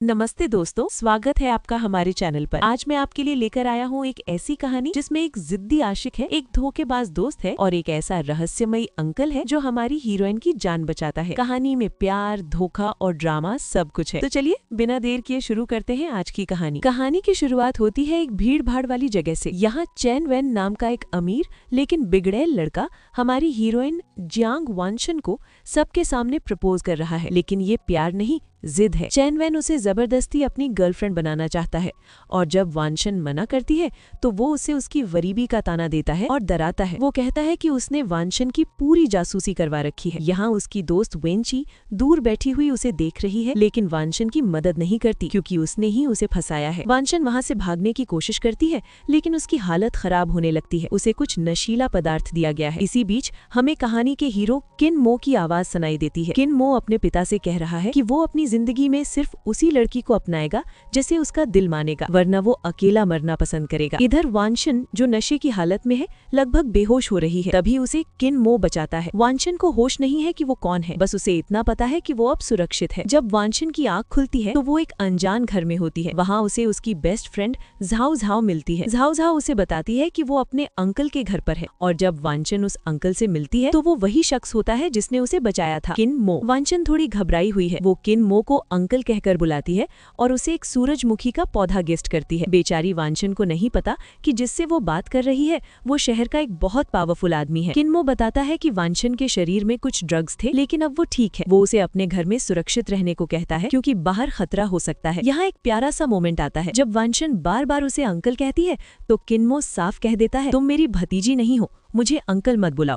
नमस्ते दोस्तों, स्वागत है आपका हमारे चैनल पर। आज मैं आपके लिए लेकर आया हूँ एक ऐसी कहानी जिसमें एक जिद्दी आशिक है, एक धोखेबाज दोस्त है और एक ऐसा रहस्यमयी अंकल है जो हमारी हीरोइन की जान बचाता है। कहानी में प्यार, धोखा और ड्रामा सब कुछ है। तो चलिए बिना देर किए शुरू करते हैं आज की कहानी। कहानी की शुरुआत होती है एक भीड़ भाड़ वाली जगह से। यहाँ चैन वैन नाम का एक अमीर लेकिन बिगड़ैल लड़का हमारी हीरोइन जियांग वानशन को सबके सामने प्रपोज कर रहा है, लेकिन ये प्यार नहीं, जिद है। चैन वैन उसे जबरदस्ती अपनी गर्लफ्रेंड बनाना चाहता है और जब वानशन मना करती है तो वो उसे उसकी गरीबी का ताना देता है और डराता है। वो कहता है कि उसने वानशन की पूरी जासूसी करवा रखी है। यहाँ उसकी दोस्त वेंची दूर बैठी हुई उसे देख रही है, लेकिन वानशन की मदद नहीं करती क्योंकि उसने ही उसे फंसाया है। वानशन वहाँ से भागने की कोशिश करती है, लेकिन उसकी हालत खराब होने लगती है। उसे कुछ नशीला पदार्थ दिया गया है। इसी बीच हमें कहानी के हीरो किन मो की आवाज सुनाई देती है। किन मो अपने पिता से कह रहा है कि वो अपनी जिंदगी में सिर्फ उसी लड़की को अपनाएगा जिसे उसका दिल मानेगा, वरना वो अकेला मरना पसंद करेगा। इधर वानशन जो नशे की हालत में है, लगभग बेहोश हो रही है। तभी उसे किन मो बचाता है। वानशन को होश नहीं है कि वो कौन है, बस उसे इतना पता है कि वो अब सुरक्षित है। जब वानशन की आंख खुलती है तो वो एक अनजान घर में होती है। वहाँ उसे उसकी बेस्ट फ्रेंड झाओ झाओ मिलती है। झाओ झाओ उसे बताती है कि वो अपने अंकल के घर पर है और जब वानशन उस अंकल से मिलती है तो वो वही शख्स होता है जिसने उसे बचाया था, किन मो। वानशन थोड़ी घबराई हुई है। वो किन मो को अंकल कहकर बुलाती है और उसे एक सूरजमुखी का पौधा गिफ्ट करती है। बेचारी वानशन को नहीं पता कि जिससे वो बात कर रही है वो शहर का एक बहुत पावरफुल आदमी है। किनमो बताता है कि वानशन के शरीर में कुछ ड्रग्स थे, लेकिन अब वो ठीक है। वो उसे अपने घर में सुरक्षित रहने को कहता है क्योंकि बाहर खतरा हो सकता है। यहाँ एक प्यारा सा मोमेंट आता है जब वानशन बार बार उसे अंकल कहती है तो किनमो साफ कह देता है, तुम मेरी भतीजी नहीं हो, मुझे अंकल मत बुलाओ।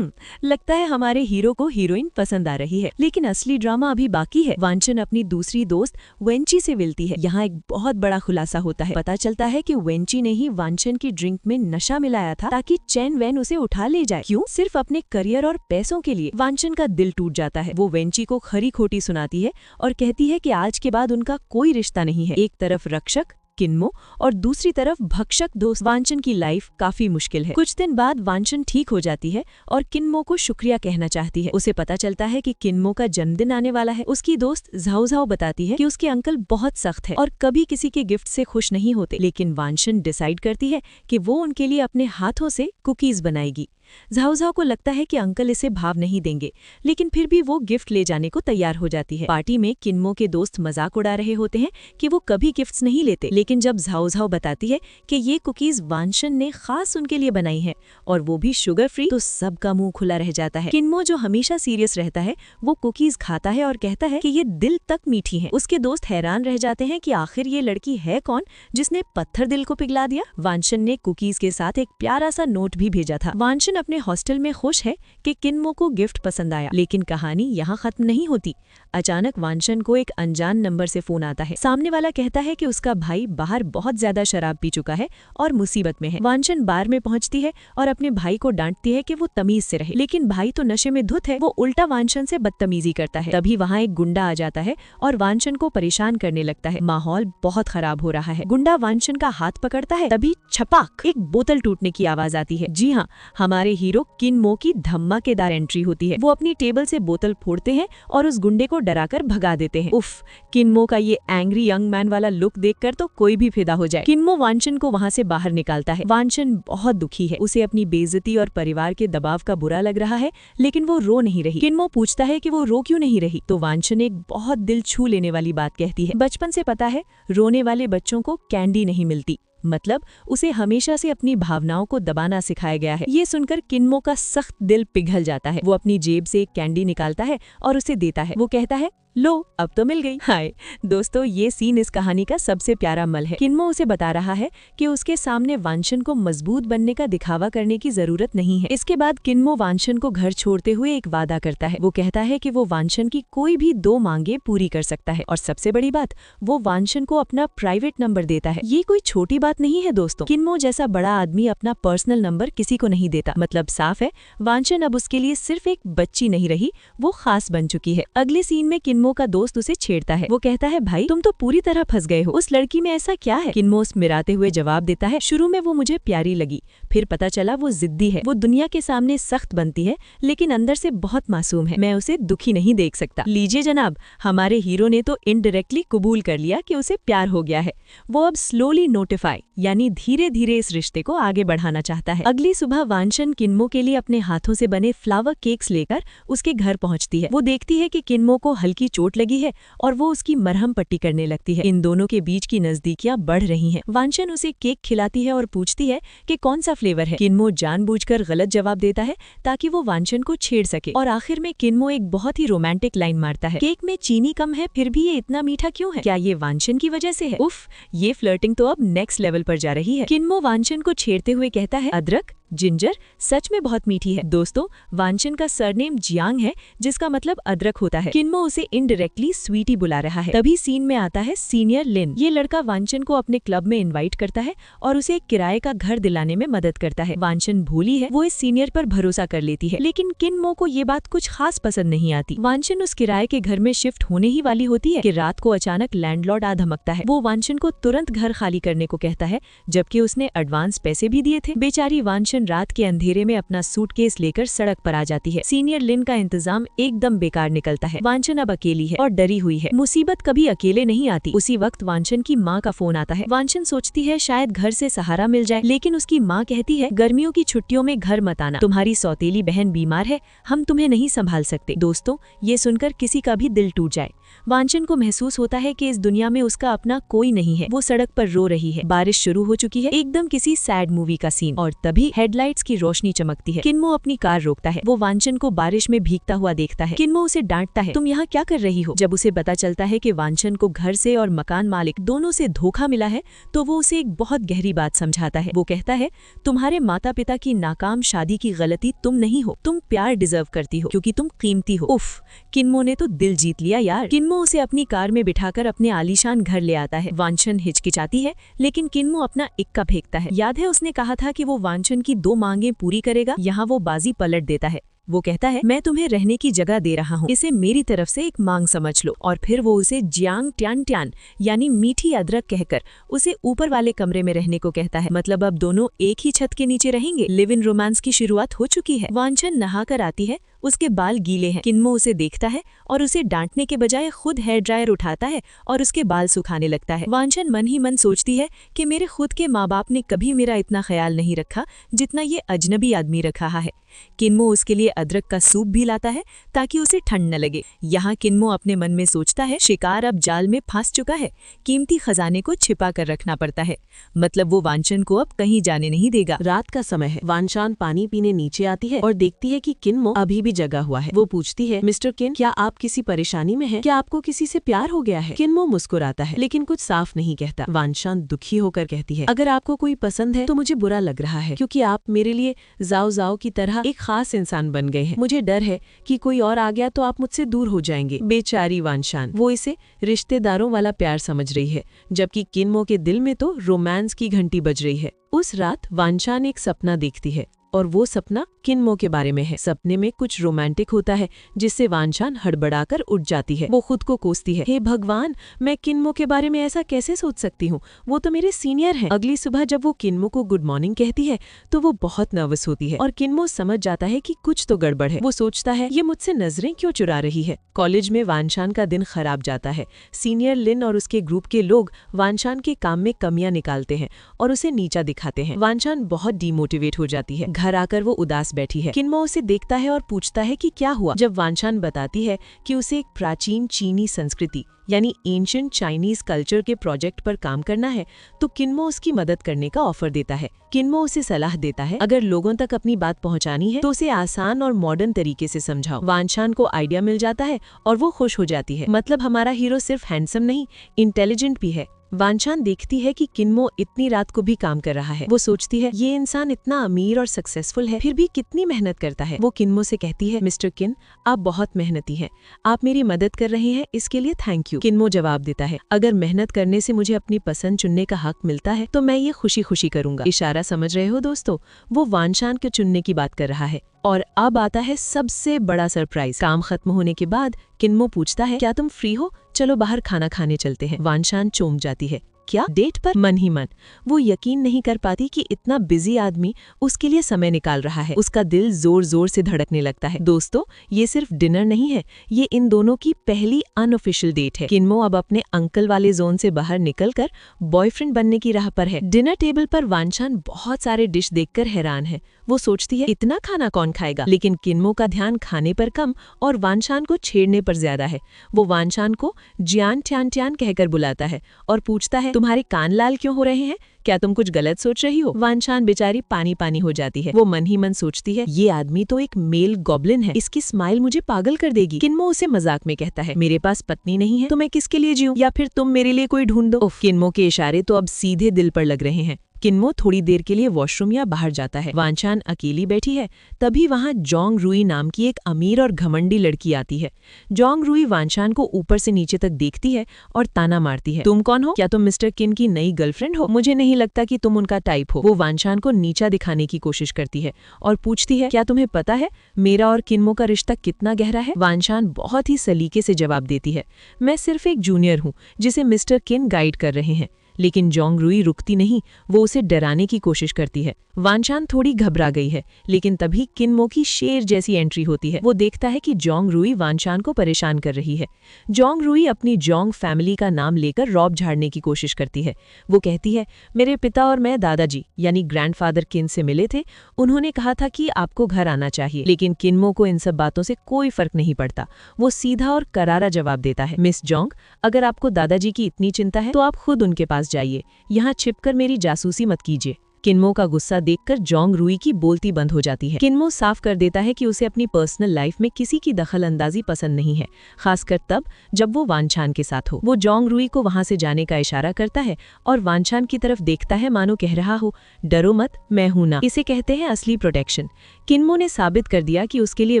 लगता है हमारे हीरो को हीरोइन पसंद आ रही है, लेकिन असली ड्रामा अभी बाकी है। वानशन अपनी दूसरी दोस्त वेंची से मिलती है। यहाँ एक बहुत बड़ा खुलासा होता है। पता चलता है कि वेंची ने ही वानशन की ड्रिंक में नशा मिलाया था ताकि चैन वैन उसे उठा ले जाए। क्यों? सिर्फ अपने करियर और पैसों के लिए। वानशन का दिल टूट जाता है। वो वेंची को खरी खोटी सुनाती है और कहती है कि आज के बाद उनका कोई रिश्ता नहीं है। एक तरफ रक्षक किनमो और दूसरी तरफ भक्षक दोस्त। वानशन की लाइफ काफी मुश्किल है। कुछ दिन बाद वानशन ठीक हो जाती है और किनमो को शुक्रिया कहना चाहती है। उसे पता चलता है कि किनमो का जन्मदिन आने वाला है। उसकी दोस्त झाओ झाओ बताती है कि उसके अंकल बहुत सख्त है और कभी किसी के गिफ्ट से खुश नहीं होते, लेकिन वानशन डिसाइड करती है कि वो उनके लिए अपने हाथों से कुकीज बनाएगी। झाओ झाओ को लगता है कि अंकल इसे भाव नहीं देंगे, लेकिन फिर भी वो गिफ्ट ले जाने को तैयार हो जाती है। पार्टी में किनमो के दोस्त मजाक उड़ा रहे होते हैं कि वो कभी गिफ्ट्स नहीं लेते, लेकिन जब झाओ झाओ बताती है कि ये कुकीज वानशन ने खास उनके लिए बनाई हैं और वो भी शुगर फ्री, तो सबका मुंह खुला रह जाता है। किनमो जो हमेशा सीरियस रहता है वो कुकीज खाता है और कहता है कि ये दिल तक मीठी है। उसके दोस्त हैरान रह जाते हैं कि आखिर ये लड़की है कौन जिसने पत्थर दिल को पिघला दिया। वानशन ने कुकीज के साथ एक प्यारा सा नोट भी भेजा था। वानशन अपने हॉस्टल में खुश है कि किनमो को गिफ्ट पसंद आया, लेकिन कहानी यहाँ खत्म नहीं होती। अचानक वानशन को एक अनजान नंबर से फोन आता है। सामने वाला कहता है कि उसका भाई बाहर बहुत ज्यादा शराब पी चुका है और मुसीबत में है। वानशन बार में पहुंचती है और अपने भाई को डांटती है कि वो तमीज से रहे, लेकिन भाई तो नशे में धुत है। वो उल्टा वानशन से बदतमीजी करता है। तभी वहाँ एक गुंडा आ जाता है और वानशन को परेशान करने लगता है। माहौल बहुत खराब हो रहा है। गुंडा वानशन का हाथ पकड़ता है, तभी छपाक एक बोतल टूटने की आवाज आती है। जी हाँ, हमारे हीरो किनमो की धमाकेदार एंट्री होती है। वो अपनी टेबल से बोतल फोड़ते हैं और उस गुंडे को डराकर भगा देते हैं। उफ, किनमो का ये एंग्री यंग मैन वाला लुक देखकर तो कोई भी फिदा हो जाए। किनमो वानशन को वहाँ से बाहर निकालता है। वानशन बहुत दुखी है। उसे अपनी बेइज्जती और परिवार के दबाव का बुरा लग रहा है, लेकिन वो रो नहीं रही। किनमो पूछता है कि वो रो क्यों नहीं रही, तो वानशन एक बहुत दिल छू लेने वाली बात कहती है। बचपन से पता है रोने वाले बच्चों को कैंडी नहीं मिलती, मतलब उसे हमेशा से अपनी भावनाओं को दबाना सिखाया गया है। ये सुनकर किनमो का सख्त दिल पिघल जाता है। वो अपनी जेब से एक कैंडी निकालता है और उसे देता है। वो कहता है, लो अब तो मिल गई। हाय दोस्तों, ये सीन इस कहानी का सबसे प्यारा मल है। किनमो उसे बता रहा है कि उसके सामने वानशन को मजबूत बनने का दिखावा करने की जरूरत नहीं है। इसके बाद किनमो वानशन को घर छोड़ते हुए एक वादा करता है। वो कहता है कि वो वानशन की कोई भी 2 मांगे पूरी कर सकता है और सबसे बड़ी बात, वो वानशन को अपना प्राइवेट नंबर देता है। ये कोई छोटी बात नहीं है दोस्तों। किनमो जैसा बड़ा आदमी अपना पर्सनल नंबर किसी को नहीं देता। मतलब साफ है, वानशन अब उसके लिए सिर्फ एक बच्ची नहीं रही, वो खास बन चुकी है। अगले सीन में किनमो किन्मो का दोस्त उसे छेड़ता है। वो कहता है, भाई तुम तो पूरी तरह फंस गए हो, उस लड़की में ऐसा क्या है? किन्मो मुस्कुराते हुए जवाब देता है, शुरू में वो मुझे प्यारी लगी, फिर पता चला वो जिद्दी है। वो दुनिया के सामने सख्त बनती है लेकिन अंदर से बहुत मासूम है। मैं उसे दुखी नहीं देख सकता। लीजिए जनाब, हमारे हीरो ने तो इनडायरेक्टली कबूल कर लिया कि उसे प्यार हो गया है। वो अब स्लोली नोटिफाई यानी धीरे धीरे इस रिश्ते को आगे बढ़ाना चाहता है। अगली सुबह वांशन किन्मो के लिए अपने हाथों से बने फ्लावर केक्स लेकर उसके घर पहुंचती है। वो देखती है कि किन्मो को हल्की चोट लगी है और वो उसकी मरहम पट्टी करने लगती है। इन दोनों के बीच की नजदीकियां बढ़ रही हैं। वांशन उसे केक खिलाती है और पूछती है कि कौन सा फ्लेवर है। किन्मो जानबूझकर गलत जवाब देता है ताकि वो वांशन को छेड़ सके और आखिर में किन्मो एक बहुत ही रोमांटिक लाइन मारता है, केक में चीनी कम है फिर भी ये इतना मीठा क्यों है? क्या ये वांशन की वजह से है? उफ, ये फ्लर्टिंग तो अब नेक्स्ट लेवल पर जा रही है। किन्मो वांशन को छेड़ते हुए कहता है, अदरक जिंजर सच में बहुत मीठी है। दोस्तों, वांशन का सरनेम जियांग है जिसका मतलब अदरक होता है। किन्मो उसे इनडायरेक्टली स्वीटी बुला रहा है। तभी सीन में आता है सीनियर लिन। ये लड़का वांशन को अपने क्लब में इनवाइट करता है और उसे एक किराए का घर दिलाने में मदद करता है। वांशन भोली है, वो इस सीनियर पर भरोसा कर लेती है, लेकिन किन्मो को ये बात कुछ खास पसंद नहीं आती। वांशन उस किराए के घर में शिफ्ट होने ही वाली होती है कि रात को अचानक लैंडलॉर्ड आ धमकता है। वो वांशन को तुरंत घर खाली करने को कहता है, जबकि उसने एडवांस पैसे भी दिए थे। बेचारी वांशन रात के अंधेरे में अपना सूटकेस लेकर सड़क पर आ जाती है। सीनियर लिन का इंतजाम एकदम बेकार निकलता है। वांशन अब अकेली है और डरी हुई है। मुसीबत कभी अकेले नहीं आती। उसी वक्त वांशन की माँ का फोन आता है। वांशन सोचती है शायद घर से सहारा मिल जाए, लेकिन उसकी माँ कहती है, गर्मियों की छुट्टियों में घर मत आना, तुम्हारी सौतेली बहन बीमार है, हम तुम्हें नहीं संभाल सकते। दोस्तों, ये सुनकर किसी का भी दिल टूट जाए। वांशन को महसूस होता है कि इस दुनिया में उसका अपना कोई नहीं है। वो सड़क पर रो रही है। बारिश शुरू हो चुकी है, एकदम किसी सैड मूवी का सीन। और तभी हेडलाइट्स की रोशनी चमकती है। किन्मो अपनी कार रोकता है। वो वांशन को बारिश में भीगता हुआ देखता है। किन्मो उसे डांटता है, तुम यहाँ क्या कर रही हो? जब उसे पता चलता है कि वांशन को घर से और मकान मालिक दोनों से धोखा मिला है तो वो उसे एक बहुत गहरी बात समझाता है। वो कहता है, तुम्हारे माता पिता की नाकाम शादी की गलती तुम नहीं हो, तुम प्यार डिजर्व करती हो क्योंकि तुम कीमती हो। उफ, किन्मो ने तो दिल जीत लिया यार। किन्मो उसे अपनी कार में बिठाकर अपने आलीशान घर ले आता है। वांशन हिचकिचाती है लेकिन किन्मो अपना इक्का फेंकता है। याद है उसने कहा था कि वो वांशन की 2 मांगें पूरी करेगा। यहाँ वो बाजी पलट देता है। वो कहता है, मैं तुम्हें रहने की जगह दे रहा हूँ, इसे मेरी तरफ से एक मांग समझ लो। और फिर वो उसे जियांग ट्यान ट्यान यानी मीठी अदरक कहकर उसे ऊपर वाले कमरे में रहने को कहता है। मतलब अब दोनों एक ही छत के नीचे रहेंगे। लिव इन रोमांस की शुरुआत हो चुकी है। वांशन नहाकर आती है, उसके बाल गीले हैं। किन्मो उसे देखता है और उसे डांटने के बजाय खुद हेयर ड्रायर उठाता है और उसके बाल सुखाने लगता है। वांशन मन ही मन सोचती है कि मेरे खुद के माँ बाप ने कभी मेरा इतना ख्याल नहीं रखा जितना ये अजनबी आदमी रख रहा है। किन्मो उसके लिए अदरक का सूप भी लाता है ताकि उसे ठंड न लगे। यहाँ किन्मो अपने मन में सोचता है, शिकार अब जाल में फंस चुका है, कीमती खजाने को छिपा कर रखना पड़ता है। मतलब वो वांशन को अब कहीं जाने नहीं देगा। रात का समय है। वांशन पानी पीने नीचे आती है और देखती है कि किन्मो अभी भी जगा हुआ है। वो पूछती है, मिस्टर किन, क्या आप किसी परेशानी में हैं? क्या आपको किसी से प्यार हो गया है? किन्मो मुस्कुराता है लेकिन कुछ साफ नहीं कहता। वांशन दुखी होकर कहती है, अगर आपको कोई पसंद है तो मुझे बुरा लग रहा है क्योंकि आप मेरे लिए जाओ जाओ की तरह एक खास इंसान बन गए हैं। मुझे डर है कि कोई और आ गया तो आप मुझसे दूर हो जाएंगे। बेचारी वांशन, वो इसे रिश्तेदारों वाला प्यार समझ रही है, जबकि किन्मो के दिल में तो रोमांस की घंटी बज रही है। उस रात वांशन एक सपना देखती है और वो सपना किन्मो के बारे में है। सपने में कुछ रोमांटिक होता है जिससे वांशन हड़बड़ाकर उठ जाती है। वो खुद को कोसती है, हे भगवान, मैं किन्मो के बारे में ऐसा कैसे सोच सकती हूँ, वो तो मेरे सीनियर हैं। अगली सुबह जब वो किन्मो को गुड मॉर्निंग कहती है तो वो बहुत नर्वस होती है और किन्मो समझ जाता है कि कुछ तो गड़बड़ है। वो सोचता है, ये मुझसे नजरें क्यों चुरा रही है। कॉलेज में वांशन का दिन खराब जाता है। सीनियर लिन और उसके ग्रुप के लोग वांशन के काम में कमियां निकालते हैं और उसे नीचा दिखाते हैं। वांशन बहुत डिमोटिवेट हो जाती है। घर आकर वो उदास बैठी है। किन्मो उसे देखता है और पूछता है कि क्या हुआ। जब वांशन बताती है कि उसे एक प्राचीन चीनी संस्कृति यानी एंशिएंट चाइनीज कल्चर के प्रोजेक्ट पर काम करना है तो किन्मो उसकी मदद करने का ऑफर देता है। किन्मो उसे सलाह देता है, अगर लोगों तक अपनी बात पहुंचानी है तो उसे आसान और मॉडर्न तरीके से समझाओ। वांशन को आइडिया मिल जाता है और वो खुश हो जाती है। मतलब हमारा हीरो सिर्फ हैंडसम नहीं, इंटेलिजेंट भी है। वानचान देखती है कि किन्मो इतनी रात को भी काम कर रहा है। वो सोचती है ये इंसान इतना अमीर और सक्सेसफुल है, फिर भी कितनी मेहनत करता है। वो किन्मो से कहती है, मिस्टर किन, आप बहुत मेहनती हैं, आप मेरी मदद कर रहे हैं, इसके लिए थैंक यू। किन्मो जवाब देता है, अगर मेहनत करने से मुझे अपनी पसंद चुनने का हक मिलता है तो मैं ये खुशी खुशी करूंगा। इशारा समझ रहे हो दोस्तों? वो वानचान के चुनने की बात कर रहा है। और अब आता है सबसे बड़ा सरप्राइज। काम खत्म होने के बाद किन्मो पूछता है, क्या तुम फ्री हो? चलो बाहर खाना खाने चलते हैं। वानचान चौंक जाती है, क्या डेट पर? मन ही मन वो यकीन नहीं कर पाती कि इतना बिजी आदमी उसके लिए समय निकाल रहा है। उसका दिल जोर जोर से धड़कने लगता है। दोस्तों, ये सिर्फ डिनर नहीं है, ये इन दोनों की पहली अनऑफिशियल डेट है। किन्मो अब अपने अंकल वाले जोन से बाहर निकलकर बॉयफ्रेंड बनने की राह पर है। डिनर टेबल पर वानचान बहुत सारे डिश देखकर हैरान है। वो सोचती है इतना खाना कौन खाएगा, लेकिन किन्मो का ध्यान खाने पर कम और वानचान को छेड़ने पर ज्यादा है। वो वानचान को जियान ट्यान ट्यान कहकर बुलाता है और पूछता है, तुम्हारे कान लाल क्यों हो रहे हैं? क्या तुम कुछ गलत सोच रही हो? वानचान बेचारी पानी पानी हो जाती है। वो मन ही मन सोचती है, ये आदमी तो एक मेल गॉब्लिन है, इसकी स्माइल मुझे पागल कर देगी। किन्मो उसे मजाक में कहता है, मेरे पास पत्नी नहीं है तो मैं किसके लिए जीऊं? या फिर तुम मेरे लिए कोई ढूंढ दो। किन्मो के इशारे तो अब सीधे दिल पर लग रहे हैं। किन्मो थोड़ी देर के लिए वॉशरूम या बाहर जाता है। वानचान अकेली बैठी है, तभी वहां जोंग रुई नाम की एक अमीर और घमंडी लड़की आती है। जोंग रुई वानचान को ऊपर से नीचे तक देखती है और ताना मारती है, तुम कौन हो? क्या तुम मिस्टर किन की नई गर्लफ्रेंड हो? मुझे नहीं लगता कि तुम उनका टाइप हो। वो वानचान को नीचा दिखाने की कोशिश करती है और पूछती है, क्या तुम्हें पता है मेरा और किन्मो का रिश्ता कितना गहरा है? वानचान बहुत ही सलीके से जवाब देती है, मैं सिर्फ एक जूनियर हूँ जिसे मिस्टर किन गाइड कर रहे हैं। लेकिन जोंग रुई रुकती नहीं, वो उसे डराने की कोशिश करती है। वानचान थोड़ी घबरा गई है, लेकिन तभी किन्मो की शेर जैसी एंट्री होती है। वो देखता है कि जोंग रुई वानचान को परेशान कर रही है। जोंग रुई अपनी जोंग फैमिली का नाम लेकर रौब झाड़ने की कोशिश करती है। वो कहती है, मेरे पिता और मैं दादाजी यानी ग्रैंडफादर किन से मिले थे, उन्होंने कहा था कि आपको घर आना चाहिए। लेकिन किन्मो को इन सब बातों से कोई फर्क नहीं पड़ता। वो सीधा और करारा जवाब देता है, मिस जोंग, अगर आपको दादाजी की इतनी चिंता है तो आप खुद उनके पास जाइए, यहाँ छिपकर मेरी जासूसी मत कीजिए। किन्मो का गुस्सा देखकर जोंग रुई की बोलती बंद हो जाती है। किन्मो साफ कर देता है कि उसे अपनी पर्सनल लाइफ में किसी की दखल अंदाजी पसंद नहीं है, खासकर तब जब वो वानचान के साथ हो। वो जोंग रुई को वहां से जाने का इशारा करता है और वानचान की तरफ देखता है, मानो कह रहा हो, डरो मत, मैं हूं ना। इसे कहते हैं असली प्रोटेक्शन। किन्मो ने साबित कर दिया कि उसके लिए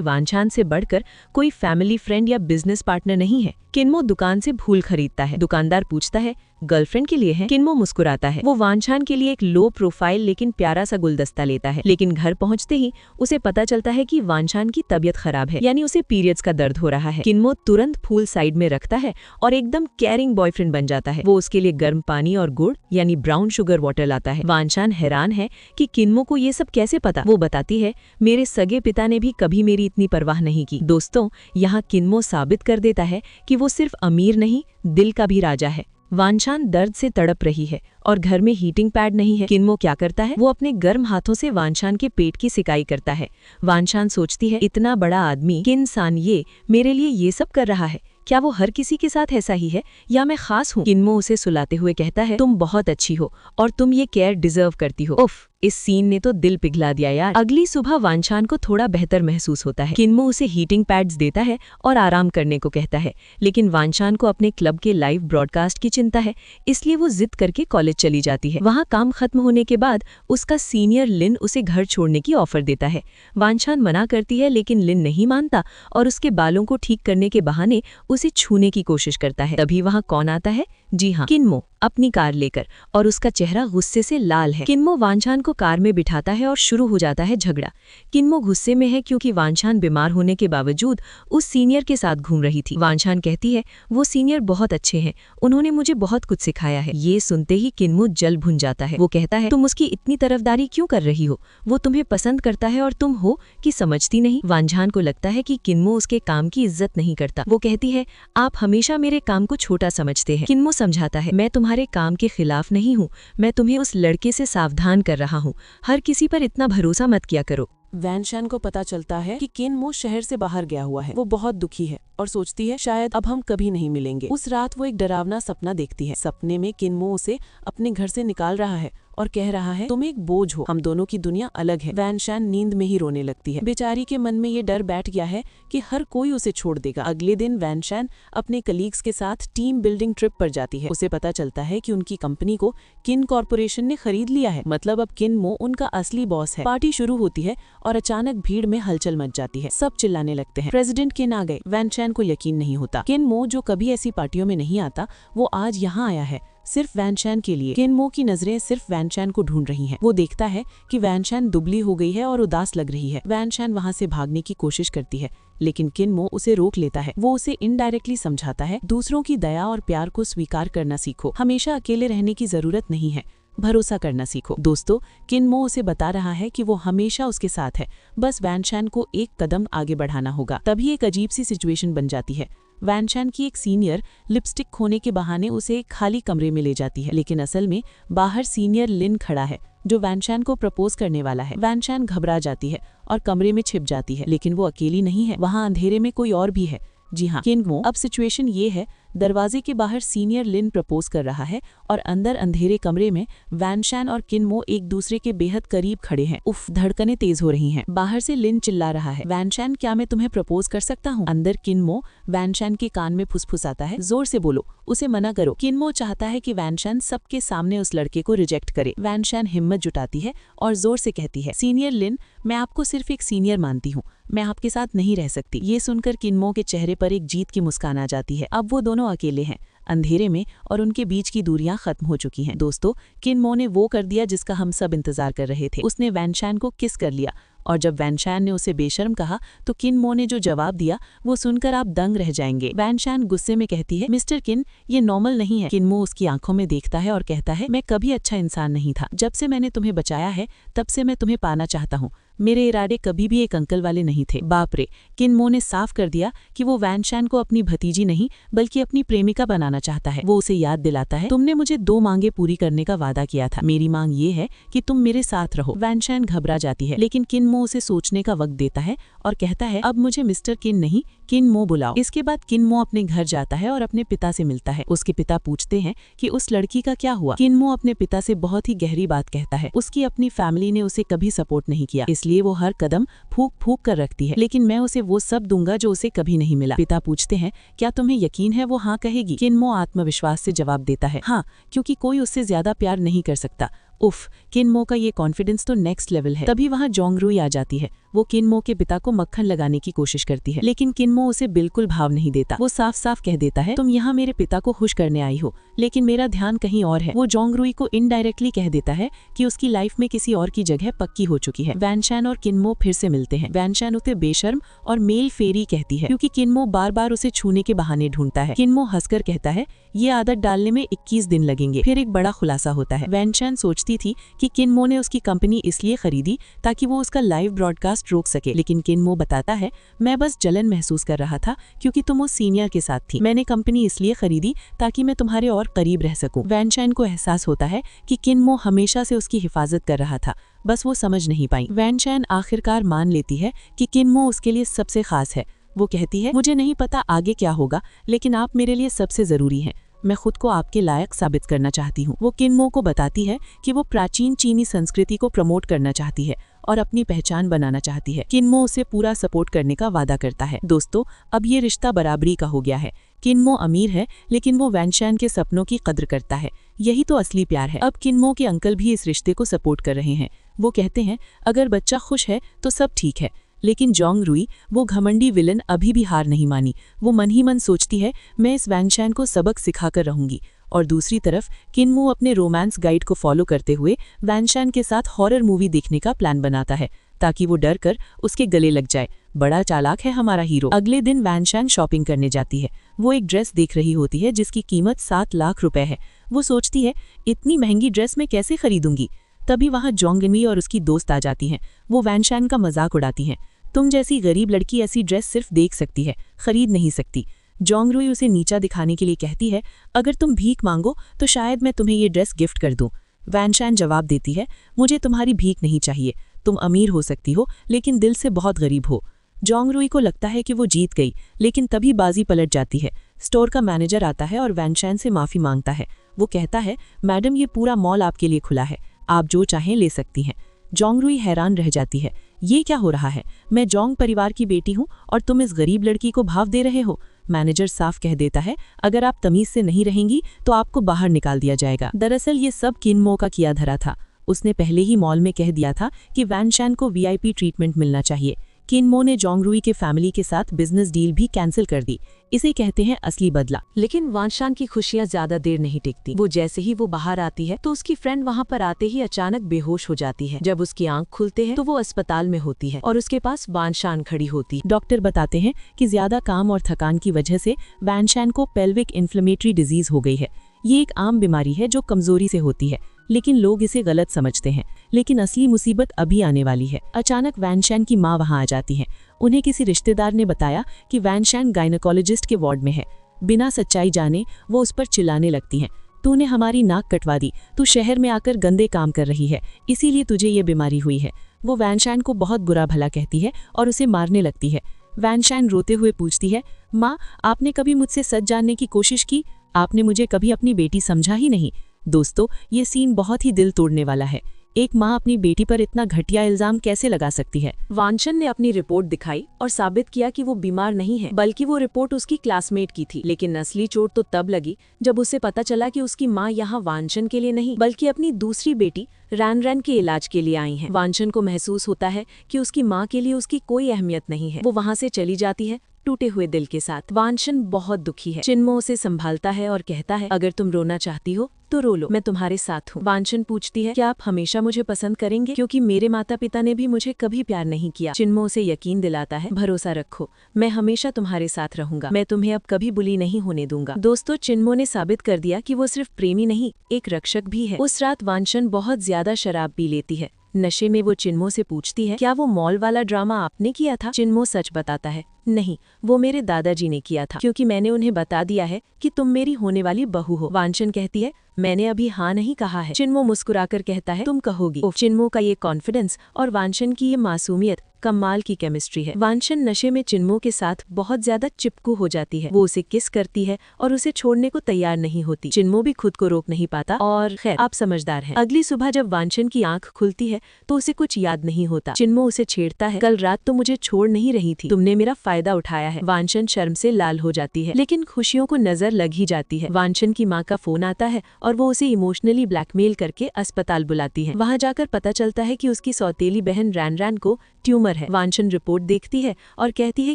वानचान से बढ़कर कोई फैमिली फ्रेंड या बिजनेस पार्टनर नहीं है। किन्मो दुकान से फूल खरीदता है। दुकानदार पूछता है, गर्लफ्रेंड के लिए है? किन्मो मुस्कुराता है। वो वानचान के लिए एक लो प्रोफाइल लेकिन प्यारा सा गुलदस्ता लेता है। लेकिन घर पहुंचते ही उसे पता चलता है कि वानचान की तबीयत खराब है, यानी उसे पीरियड्स का दर्द हो रहा है। किन्मो तुरंत फूल साइड में रखता है और एकदम केयरिंग बॉयफ्रेंड बन जाता है। वो उसके लिए गर्म पानी और गुड़ यानी ब्राउन शुगर वाटर लाता है। वानचान हैरान है कि किन्मो को ये सब कैसे पता। वो बताती है, मेरे सगे पिता ने भी कभी मेरी इतनी परवाह नहीं की। दोस्तों, यहाँ किन्मो साबित कर देता है कि वो सिर्फ अमीर नहीं, दिल का भी राजा है। वानचान दर्द से तड़प रही है और घर में हीटिंग पैड नहीं है। किन्मो क्या करता है, वो अपने गर्म हाथों से वानचान के पेट की सिकाई करता है। वानचान सोचती है, इतना बड़ा आदमी, किन-सान ये मेरे लिए ये सब कर रहा है, क्या वो हर किसी के साथ ऐसा ही है या मैं खास हूँ? किन्मो उसे सुलाते हुए कहता है, तुम बहुत अच्छी हो और तुम ये केयर डिजर्व करती हो। उफ, इस सीन ने तो दिल पिघला दिया यार। अगली सुबह वानचान को थोड़ा बेहतर महसूस होता है। किन्मो उसे हीटिंग पैड्स देता है और आराम करने को कहता है, लेकिन वानचान को अपने क्लब के लाइव ब्रॉडकास्ट की चिंता है, इसलिए वो जिद करके कॉलेज चली जाती है। वहाँ काम खत्म होने के बाद उसका सीनियर लिन उसे घर छोड़ने की ऑफर देता है। वानचान मना करती है, लेकिन लिन नहीं मानता और उसके बालों को ठीक करने के बहाने उसे छूने की कोशिश करता है। तभी वहाँ कौन आता है? जी हाँ, किन्मो अपनी कार लेकर, और उसका चेहरा गुस्से से लाल है। किन्मो वानचान को कार में बिठाता है और शुरू हो जाता है झगड़ा। किन्मो गुस्से में है क्योंकि वानचान बीमार होने के बावजूद उस सीनियर के साथ घूम रही थी। वानचान कहती है, वो सीनियर बहुत अच्छे हैं, उन्होंने मुझे बहुत कुछ सिखाया है। ये सुनते ही किन्मो जल भुन जाता है। वो कहता है, तुम उसकी इतनी तरफदारी क्यों कर रही हो? वो तुम्हें पसंद करता है और तुम हो कि समझती नहीं। वानचान को लगता है कि किन्मो उसके काम की इज्जत नहीं करता। वो कहती है, आप हमेशा मेरे काम को छोटा समझते हैं। किन्मो समझाता है, मैं तुम्हारे काम के खिलाफ नहीं हूँ, मैं तुम्हें उस लड़के से सावधान कर रहा हूँ। हर किसी पर इतना भरोसा मत किया करो। वानचान को पता चलता है कि किन्मो शहर से बाहर गया हुआ है। वो बहुत दुखी है और सोचती है शायद अब हम कभी नहीं मिलेंगे। उस रात वो एक डरावना सपना देखती है। सपने में किन्मो उसे अपने घर से निकाल रहा है और कह रहा है तुम एक बोझ हो, हम दोनों की दुनिया अलग है। वैन शैन नींद में ही रोने लगती है। बेचारी के मन में ये डर बैठ गया है कि हर कोई उसे छोड़ देगा। अगले दिन वैन शैन अपने कलीग्स के साथ टीम बिल्डिंग ट्रिप पर जाती है। उसे पता चलता है कि उनकी कंपनी को किन कॉर्पोरेशन ने खरीद लिया है, मतलब अब किन मो उनका असली बॉस है। पार्टी शुरू होती है और अचानक भीड़ में हलचल मच जाती है। सब चिल्लाने लगते हैं, प्रेसिडेंट किन आ गए। वैन शैन को यकीन नहीं होता। किन मो जो कभी ऐसी पार्टियों में नहीं आता, वो आज यहाँ आया है सिर्फ वैन शैन के लिए। किन मो की नजरें सिर्फ वैन शैन को ढूंढ रही हैं। वो देखता है कि वैन शैन दुबली हो गई है और उदास लग रही है। वैन शैन वहां से भागने की कोशिश करती है, लेकिन किन मो उसे रोक लेता है। वो उसे इनडायरेक्टली समझाता है, दूसरों की दया और प्यार को स्वीकार करना सीखो, हमेशा अकेले रहने की जरूरत नहीं है, भरोसा करना सीखो। दोस्तों, किन मो उसे बता रहा है कि वो हमेशा उसके साथ है, बस वैन शैन को एक कदम आगे बढ़ाना होगा। तभी एक अजीब सी सिचुएशन बन जाती है। वैन शैन की एक सीनियर लिपस्टिक खोने के बहाने उसे एक खाली कमरे में ले जाती है, लेकिन असल में बाहर सीनियर लिन खड़ा है जो वैन शैन को प्रपोज करने वाला है। वैन शैन घबरा जाती है और कमरे में छिप जाती है, लेकिन वो अकेली नहीं है, वहाँ अंधेरे में कोई और भी है। जी हाँ, किन मो। अब सिचुएशन ये है, दरवाजे के बाहर सीनियर लिन प्रपोज कर रहा है और अंदर अंधेरे कमरे में वैन शैन और किन मो एक दूसरे के बेहद करीब खड़े हैं। उफ, धड़कनें तेज हो रही हैं। बाहर से लिन चिल्ला रहा है, वैन शैन क्या मैं तुम्हें प्रपोज कर सकता हूँ। अंदर किन मो वैन शैन के कान में फुसफुसाता है, जोर से बोलो, उसे मना करो। किन मो चाहता है कि वैन शैन सबके सामने उस लड़के को रिजेक्ट करे। वैन शैन हिम्मत जुटाती है और जोर से कहती है, सीनियर लिन, मैं आपको सिर्फ एक सीनियर मानती हूँ, मैं आपके साथ नहीं रह सकती। ये सुनकर किन मो के चेहरे पर एक जीत की मुस्कान आ जाती है। अब वो दोनों अकेले हैं अंधेरे में और उनके बीच की दूरियां खत्म हो चुकी हैं। दोस्तों, किन मो ने वो कर दिया जिसका हम सब इंतजार कर रहे थे। उसने वैन शैन को किस कर लिया, और जब वैन शैन ने उसे बेशर्म कहा तो किन मो ने जो जवाब दिया वो सुनकर आप दंग रह जाएंगे। वैन शैन गुस्से में कहती है, मिस्टर किन, ये नॉर्मल नहीं है। किन मो उसकी आंखों में देखता है और कहता है, मैं कभी अच्छा इंसान नहीं था। जब से मैंने तुम्हें बचाया है तब से मैं तुम्हें पाना चाहता हूँ। मेरे इरादे कभी भी एक अंकल वाले नहीं थे। बाप रे, किन मो ने साफ कर दिया कि वो वैन शैन को अपनी भतीजी नहीं बल्कि अपनी प्रेमिका बनाना चाहता है। वो उसे याद दिलाता है, तुमने मुझे 2 मांगे पूरी करने का वादा किया था, मेरी मांग ये है कि तुम मेरे साथ रहो। वैन शैन घबरा जाती है, लेकिन किन मो उसे सोचने का वक्त देता है और कहता है, अब मुझे मिस्टर किन नहीं किन मो बुलाओ। इसके बाद किन मो अपने घर जाता है और अपने पिता से मिलता है। उसके पिता पूछते हैं कि उस लड़की का क्या हुआ। किन मो अपने पिता से बहुत ही गहरी बात कहता है, उसकी अपनी फैमिली ने उसे कभी सपोर्ट नहीं किया, इसलिए वो हर कदम फूक फूक कर रखती है, लेकिन मैं उसे वो सब दूंगा जो उसे कभी नहीं मिला। पिता पूछते हैं, क्या तुम्हें यकीन है वो हाँ कहेगी। किन मो आत्मविश्वास से जवाब देता है, हाँ, क्योंकि कोई उससे ज्यादा प्यार नहीं कर सकता। उफ, किन मो का ये कॉन्फिडेंस तो नेक्स्ट लेवल है। तभी वहाँ जोंग रुई आ जाती है। वो किन मो के पिता को मक्खन लगाने की कोशिश करती है, लेकिन किन मो उसे बिल्कुल भाव नहीं देता। वो साफ साफ कह देता है, तुम यहाँ मेरे पिता को खुश करने आई हो, लेकिन मेरा ध्यान कहीं और है। वो जोंग रुई को इनडायरेक्टली कह देता है कि उसकी लाइफ में किसी और की जगह पक्की हो चुकी है। वैन शैन और किन मो फिर से मिलते हैं। वैन शैन उसे बेशर्म और मेल फेरी कहती है, क्योंकि किन मो बार बार उसे छूने के बहाने ढूंढता है। किन मो हंसकर कहता है, ये आदत डालने में 21 दिन लगेंगे। फिर एक बड़ा खुलासा होता है। वैन शैन सोचती थी कि किन मो ने उसकी कंपनी इसलिए खरीदी ताकि वो उसका लाइव ब्रॉडकास्ट रोक सके, लेकिन किन मो बताता है, मैं बस जलन महसूस कर रहा था क्योंकि तुम उस सीनियर के साथ थी। मैंने कंपनी इसलिए खरीदी ताकि मैं तुम्हारे और करीब रह सकूं। वैन शैन को एहसास होता है कि किन मो हमेशा से उसकी हिफाजत कर रहा था, बस वो समझ नहीं पाई। वैन शैन आखिरकार मान लेती है कि किन मो उसके लिए सबसे खास है। वो कहती है, मुझे नहीं पता आगे क्या होगा, लेकिन आप मेरे लिए सबसे जरूरी हैं। मैं खुद को आपके लायक साबित करना चाहती हूँ। वो किन मो को बताती है कि वो प्राचीन चीनी संस्कृति को प्रमोट करना चाहती है और अपनी पहचान बनाना चाहती है। किन मो उसे पूरा सपोर्ट करने का वादा करता है। दोस्तों, अब ये रिश्ता बराबरी का हो गया है। किन मो अमीर है, लेकिन वो वैन शैन के सपनों की कद्र करता है। यही तो असली प्यार है। अब किन मो के अंकल भी इस रिश्ते को सपोर्ट कर रहे हैं। वो कहते हैं, अगर बच्चा खुश है तो सब ठीक है। लेकिन जोंग रुई, वो घमंडी विलन, अभी भी हार नहीं मानी। वो मन ही मन सोचती है, मैं इस वैन शैन को सबक सिखाकर रहूंगी। और दूसरी तरफ किन मो अपने रोमांस गाइड को फॉलो करते हुए वैन शैन के साथ हॉरर मूवी देखने का प्लान बनाता है ताकि वो डर कर उसके गले लग जाए। बड़ा चालाक है हमारा हीरो। अगले दिन वैन शैन शॉपिंग करने जाती है। वो एक ड्रेस देख रही होती है जिसकी कीमत 7 लाख रुपए है। वो सोचती है, इतनी महंगी ड्रेस मैं कैसे खरीदूंगी। तभी वहाँ जोंग रुई और उसकी दोस्त आ जाती हैं। वो वैन शैन का मजाक उड़ाती हैं, तुम जैसी गरीब लड़की ऐसी ड्रेस सिर्फ देख सकती है, खरीद नहीं सकती। जोंग रुई उसे नीचा दिखाने के लिए कहती है, अगर तुम भीख मांगो तो शायद मैं तुम्हें ये ड्रेस गिफ्ट कर दूं। वैन शैन जवाब देती है, मुझे तुम्हारी भीख नहीं चाहिए। तुम अमीर हो सकती हो लेकिन दिल से बहुत गरीब हो। जोंग रुई को लगता है कि वो जीत गई, लेकिन तभी बाजी पलट जाती है। स्टोर का मैनेजर आता है और वैन शैन से माफी मांगता है। वो कहता है, मैडम, ये पूरा मॉल आपके लिए खुला है, आप जो चाहें ले सकती हैं। जोंगरुई हैरान रह जाती है, ये क्या हो रहा है? मैं जोंग परिवार की बेटी हूँ और तुम इस गरीब लड़की को भाव दे रहे हो। मैनेजर साफ कह देता है, अगर आप तमीज से नहीं रहेंगी तो आपको बाहर निकाल दिया जाएगा। दरअसल ये सब किनमो का किया धरा था। उसने पहले ही मॉल में कह दिया था कि वैनशान को वीआईपी ट्रीटमेंट मिलना चाहिए। किनमो ने जोंगरुई के फैमिली के साथ बिजनेस डील भी कैंसिल कर दी। इसे कहते हैं असली बदला। लेकिन वानशान की खुशियां ज्यादा देर नहीं टिकती। वो जैसे ही वो बाहर आती है तो उसकी फ्रेंड वहाँ पर आते ही अचानक बेहोश हो जाती है। जब उसकी आंख खुलते हैं तो वो अस्पताल में होती है और उसके पास वानशान खड़ी होती है। डॉक्टर बताते हैं कि ज्यादा काम और थकान की वजह से वैनशान को पेल्विक इन्फ्लेमेटरी डिजीज हो गई है। ये एक आम बीमारी है जो कमजोरी से होती है, लेकिन लोग इसे गलत समझते हैं। लेकिन असली मुसीबत अभी आने वाली है। अचानक वैनशान की माँ वहां आ जाती है। उन्हें किसी रिश्तेदार ने बताया कि वैनशान गायनेकोलॉजिस्ट के वार्ड में है। बिना सच्चाई जाने वो उस पर चिल्लाने लगती हैं, तूने हमारी नाक कटवा दी, तू शहर में आकर गंदे काम कर रही है, इसीलिए तुझे ये बीमारी हुई है। वो वैनशान को बहुत बुरा भला कहती है और उसे मारने लगती है। वैनशान रोते हुए पूछती है, माँ, आपने कभी मुझसे सच जानने की कोशिश की? आपने मुझे कभी अपनी बेटी समझा ही नहीं। दोस्तों, ये सीन बहुत ही दिल तोड़ने वाला है। एक माँ अपनी बेटी पर इतना घटिया इल्जाम कैसे लगा सकती है? वानशन ने अपनी रिपोर्ट दिखाई और साबित किया कि वो बीमार नहीं है, बल्कि वो रिपोर्ट उसकी क्लासमेट की थी। लेकिन असली चोट तो तब लगी जब उसे पता चला कि उसकी माँ यहाँ वानशन के लिए नहीं बल्कि अपनी दूसरी बेटी रैन के इलाज के लिए आई हैं। वानशन को महसूस होता है कि उसकी माँ के लिए उसकी कोई अहमियत नहीं है। वो वहाँ से चली जाती है टूटे हुए दिल के साथ। वानशन बहुत दुखी है। चिन्मो उसे संभालता है और कहता है, अगर तुम रोना चाहती हो तो रो लो, मैं तुम्हारे साथ हूँ। वानशन पूछती है, क्या आप हमेशा मुझे पसंद करेंगे? क्योंकि मेरे माता पिता ने भी मुझे कभी प्यार नहीं किया। चिन्मो उसे यकीन दिलाता है, भरोसा रखो, मैं हमेशा तुम्हारे साथ रहूंगा, मैं तुम्हें अब कभी बुली नहीं होने दूंगा। दोस्तों, चिन्मो ने साबित कर दिया कि वो सिर्फ प्रेमी नहीं, एक रक्षक भी है। उस रात वानशन बहुत ज्यादा शराब पी लेती है। नशे में वो चिन्मो से पूछती है, क्या वो मॉल वाला ड्रामा आपने किया था? चिन्मो सच बताता है, नहीं, वो मेरे दादाजी ने किया था, क्योंकि मैंने उन्हें बता दिया है कि तुम मेरी होने वाली बहू हो। वानशन कहती है, मैंने अभी हाँ नहीं कहा है। चिन्मो मुस्कुराकर कहता है, तुम कहोगी। चिन्मो का ये कॉन्फिडेंस और वानशन की ये मासूमियत कमाल की केमिस्ट्री है। वानशन नशे में चिन्मो के साथ बहुत ज्यादा चिपकू हो जाती है। वो उसे किस करती है और उसे छोड़ने को तैयार नहीं होती। चिन्मो भी खुद को रोक नहीं पाता और खैर, आप समझदार हैं। अगली सुबह जब वानशन की आंख खुलती है तो उसे कुछ याद नहीं होता। चिन्मो उसे छेड़ता है, कल रात तो मुझे छोड़ नहीं रही थी, तुमने मेरा फायदा उठाया है। वानशन शर्म से लाल हो जाती है, लेकिन खुशियों को नजर लग ही जाती है। वानशन की माँ का फोन आता है और वो उसे इमोशनली ब्लैकमेल करके अस्पताल बुलाती है। वहाँ जाकर पता चलता है कि उसकी सौतेली बहन रैन को ट्यूमर है। वानशन रिपोर्ट देखती है और कहती है